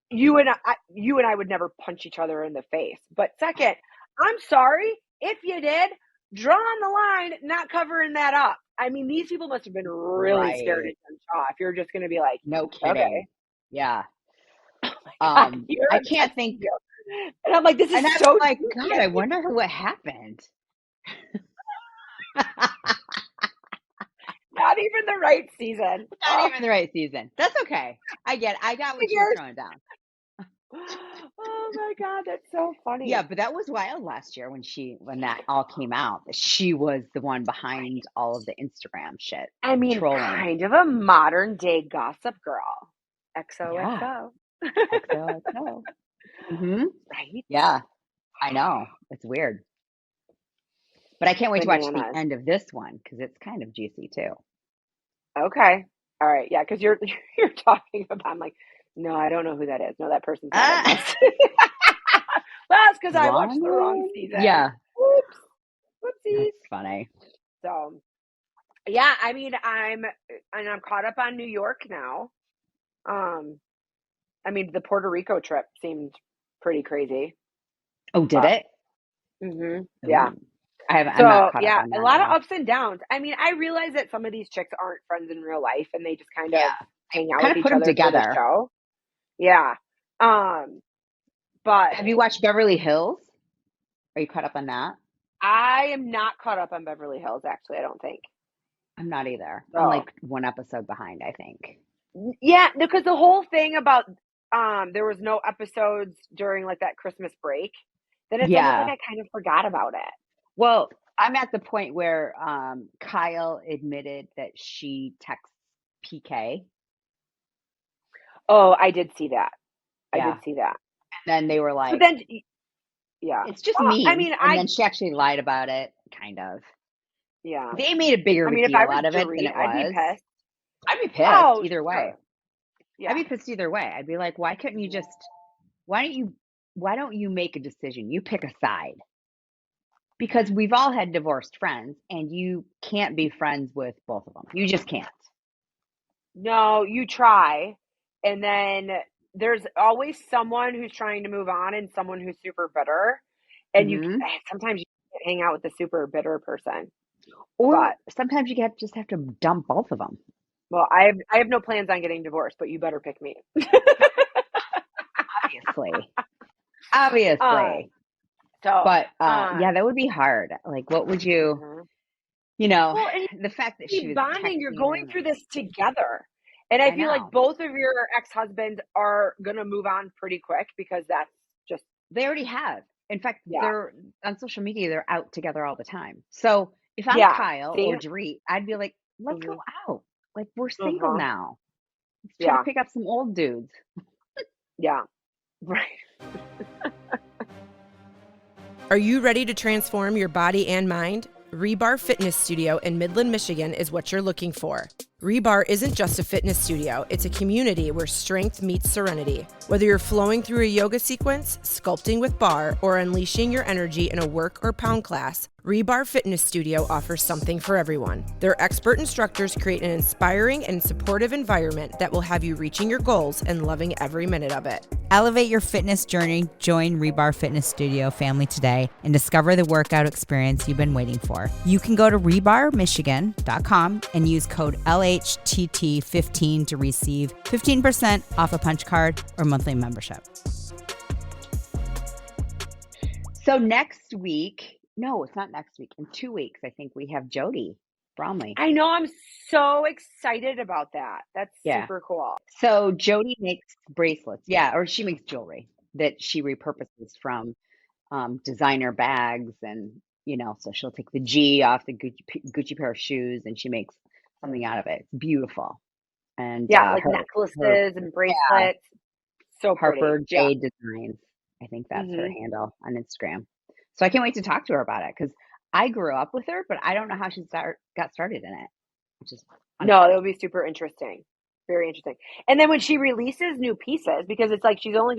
you and I would never punch each other in the face. But second, I'm sorry if you did. Draw on the line, not covering that up. I mean, these people must have been really scared of Right. Jen Shaw if you're just going to be like, No okay, kidding. Yeah. you're I a can't Jen think. Shaw. And I'm like, this is And I was so like, juicy. God, I wonder what happened. Not even the right season. Not even the right season. That's okay. I got what you were Figures. throwing down. Oh my God, that's so funny. Yeah, but that was wild last year when that all came out. That she was the one behind all of the Instagram shit. I mean, trolling. kind of a modern day gossip girl. Yeah. XOXO. XOXO. Mm-hmm. Right? Yeah, I know. It's weird. But I can't wait to watch the Bananas. end of this one because it's kind of juicy too. Okay. All right. Yeah, because you're talking about. I'm like, no, I don't know who that is. No, that person's not in this. Well, that's because I watched the wrong Wrong? season. Yeah. Whoops. Whoopsies. That's funny. So, yeah. I mean, I'm caught up on New York now. I mean, the Puerto Rico trip seemed pretty crazy. Oh, did it? Yeah. Ooh. I'm So not caught yeah, up on that a lot at of all. ups and downs. I mean, I realize that some of these chicks aren't friends in real life, and they just kind of Yeah. hang out Kind with of each put them other for the together. show. Yeah. But Have you watched Beverly Hills? Are you caught up on that? I am not caught up on Beverly Hills. Actually, I don't think. I'm not either. So I'm like one episode behind, I think. yeah, because the whole thing about there was no episodes during like that Christmas break, then it's almost like Yeah. I kind of forgot about it. Well, I'm at the point where Kyle admitted that she texts PK. Oh, I did see that. I Yeah. did see that. And then they were But like, then, yeah. it's just Well, memes. I mean, And then she actually lied about it, kind of. yeah. They made a bigger I mean, if deal I was out of it than Dorit, it I'd be was. pissed. I'd be pissed Oh, either way. sure. Yeah. I'd be pissed either way. I'd be like, why don't you make a decision? You pick a side. Because we've all had divorced friends and you can't be friends with both of them. You just can't. No, you try, and then there's always someone who's trying to move on and someone who's super bitter, and sometimes you can't hang out with the super bitter person. Or But sometimes you just have to dump both of them. well, I have no plans on getting divorced, but you better pick me. Obviously. But yeah, that would be hard. Like, what would you, well, and the fact that you she was bonding, you're going texting through this together. And I feel know. like both of your ex-husbands are going to move on pretty quick because that's just. They already have. In fact, Yeah. they're on social media, they're out together all the time. So if I'm Yeah, Kyle see? or Dorit, I'd be like, let's go out. Like, we're single Uh-huh. now. Let's try Yeah. to pick up some old dudes. Yeah. Right. Are you ready to transform your body and mind? Rebar Fitness Studio in Midland, Michigan is what you're looking for. Rebar isn't just a fitness studio, it's a community where strength meets serenity. Whether you're flowing through a yoga sequence, sculpting with bar, or unleashing your energy in a work or pound class, Rebar Fitness Studio offers something for everyone. Their expert instructors create an inspiring and supportive environment that will have you reaching your goals and loving every minute of it. Elevate your fitness journey, join Rebar Fitness Studio family today, and discover the workout experience you've been waiting for. You can go to rebarmichigan.com and use code LHTT15 to receive 15% off a punch card or monthly membership. So next week, no, it's not next week. In 2 weeks, I think we have Jody Bromley. I know. I'm so excited about that. That's Yeah. super cool. So Jody makes bracelets. Yeah, or she makes jewelry that she repurposes from designer bags, and so she'll take the G off the Gucci pair of shoes, and she makes something out of it. It's beautiful. And Yeah, like her necklaces and bracelets. So pretty. Harper Yeah. J Designs, I think that's her hmm handle on Instagram. So I can't wait to talk to her about it because I grew up with her, but I don't know how she got started in it, which is funny. No, it'll be super interesting. Very interesting. And then when she releases new pieces, because it's like she only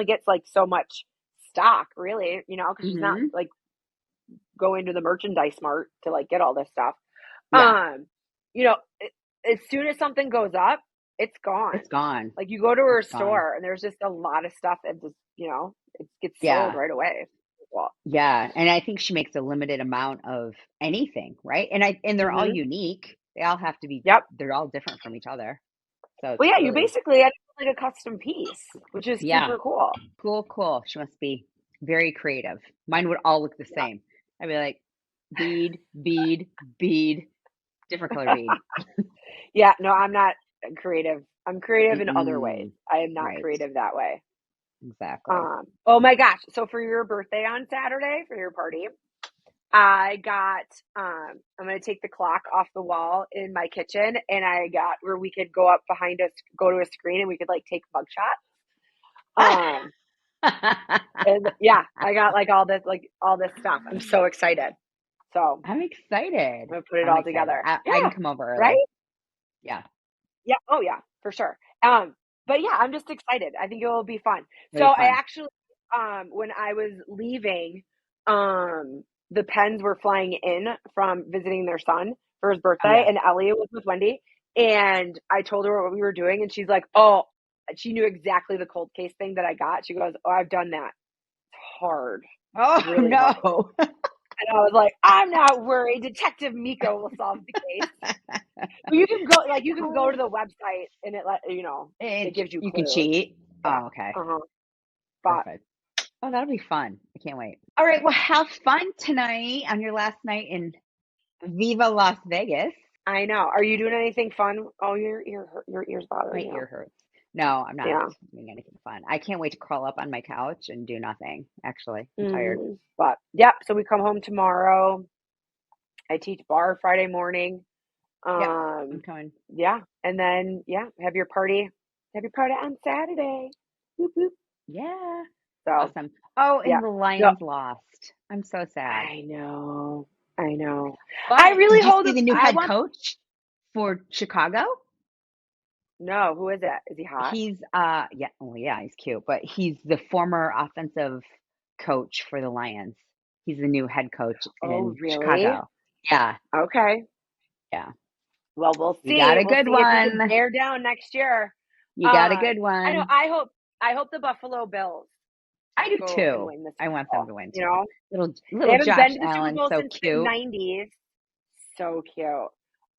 gets like so much stock, really, because she's not Hmm. like going to the merchandise mart to like get all this stuff. Yeah, You know, as soon as something goes up, it's gone. it's gone. Like you go to her It's gone. store and there's just a lot of stuff that just, it gets sold Yeah. right away. Well, Yeah, and I think she makes a limited amount of anything, right? And they're all hmm unique. They all have to be. Yep. They're all different from each other. So Well, it's yeah, you really, basically had like a custom piece, which is yeah, super cool. cool. She must be very creative. Mine would all look the same. I'd be like, bead, different color bead. Yeah, no, I'm not creative. I'm creative in other ways. Mm-mm. I am not Right, creative that way. exactly. Oh my gosh. So for your birthday on Saturday, for your party, I got I'm gonna take the clock off the wall in my kitchen, and I got where we could go up behind us, go to a screen, and we could like take mug shots. And yeah, I got like all this stuff. I'm so excited. So I'm excited. I'm gonna put it I'm all excited. together. I Yeah, can come over right? early. Yeah, Yeah. Oh yeah, for sure. But yeah, I'm just excited. I think it will be fun. So it'll be I fun. actually, when I was leaving, the Penns were flying in from visiting their son for his Oh birthday, yeah. and Elliot was with Wendy. And I told her what we were doing, and she's like, "Oh," she knew exactly the cold case thing that I got. She goes, "Oh, I've done that. It's hard, Oh really hard." no. And I was like, "I'm not worried. Detective Meko will solve the case." But you can go to the website and it gives you You can clues. cheat. Yeah. Oh, okay. Uh-huh. But Perfect. Oh, that'll be fun. I can't wait. All right. Well, have fun tonight on your last night in Viva Las Vegas. I know. Are you doing anything fun? Oh, your ears My bothering you. ear hurts. No, I'm not Yeah. doing anything fun. I can't wait to crawl up on my couch and do nothing. Actually, I'm tired. But yep. So we come home tomorrow. I teach bar Friday morning. Yep. I'm coming. Yeah, and then have your party. Have your party on Saturday. Whoop, whoop. Yeah. So Awesome. Oh, yeah. and the So, Lions lost. I'm so sad. I know. I know. But I really did you hope see the new head coach for Chicago? No, who is it? Is he hot? He's yeah, well yeah, he's cute, but he's the former offensive coach for the Lions. He's the new head coach Oh, in really? Chicago. Yeah, Okay. yeah. Well, we'll see. You got a We'll good see if he can one. bear down next year. You got a good I know. one. I hope the Buffalo Bills I do go and too. win this I want Super them Bowl. to win You too. know, they Little haven't Josh been to the Super Allen, Bowl so since the cute. '90s. So cute.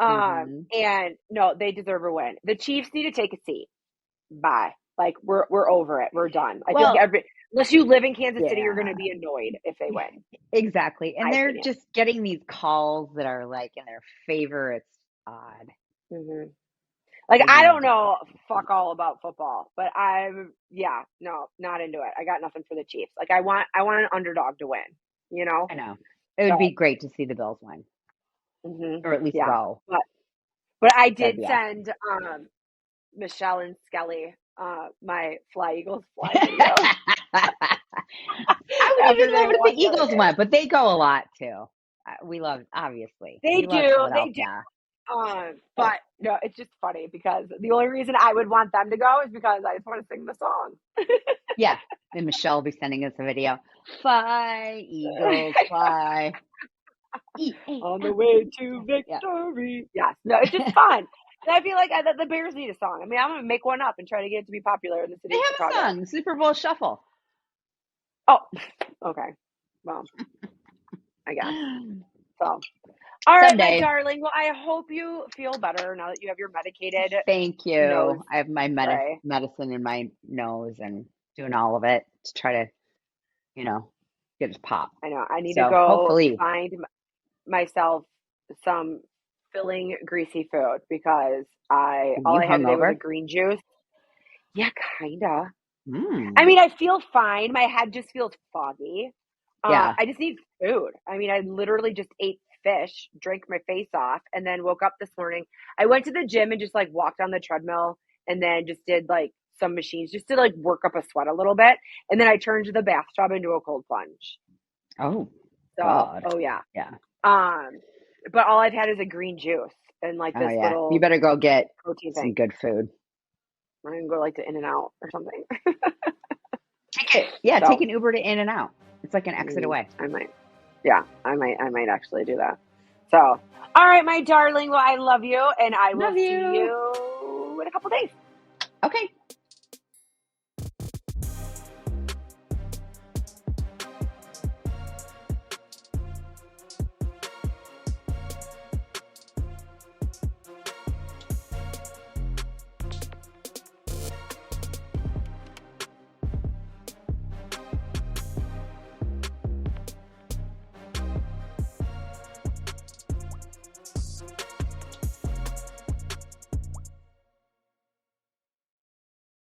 Hmm. And no, they deserve a win. The Chiefs need to take a seat. Bye. Like we're over it. We're done. I feel Well, like unless you live in Kansas City, you're going yeah, to be annoyed if they win. exactly. And My they're opinion. just getting these calls that are like in their favor. It's odd. hmm Like Maybe I they'll don't just know fuck all about football, but no, not into it. I got nothing for the Chiefs. Like I want an underdog to win, you know? I know. It would So be great to see the Bills win, or at least yeah. go. But I That'd did be awesome. send Michelle and Skelly my Fly Eagles Fly video. I would After even they love it if won the the other Eagles day. went, but they go a lot too. We love, obviously, They we love do. Philadelphia. But no, it's just funny because the only reason I would want them to go is because I just want to sing the song. Yeah, and Michelle will be sending us a video. Fly, Eagles, fly. On the way to Yeah, victory. Yes. No, it's just fun. And I feel like the Bears need a song. I mean, I'm going to make one up and try to get it to be popular in the they city of have a Chicago. song, Super Bowl Shuffle. Oh, okay. Well, I guess. So, all right, my Someday. darling. Well, I hope you feel better now that you have your medicated Thank nose you. I have my spray. medicine in my nose and doing all of it to try to, get it pop. I know. I need to So go hopefully, find myself some filling greasy food because Are all you I had today was a hungover? green juice. Yeah, kinda. I Mm. mean, I feel fine. My head just feels foggy. Yeah. I just need food. I mean, I literally just ate fish, drank my face off, and then woke up this morning. I went to the gym and just like walked on the treadmill and then just did like some machines just to like work up a sweat a little bit. And then I turned the bathtub into a cold plunge. Oh, So, God. oh yeah. Yeah. But all I've had is a green juice and like Oh, this yeah. You little better go get protein some thing. good food. I'm gonna go like to In-N-Out or something. Take it. Yeah, take So, an Uber to In-N-Out. It's like an exit away. I might. Yeah, I might actually do that. So, all right, my darling. Well, I love you, and I will Love see you. you in a couple days. Okay.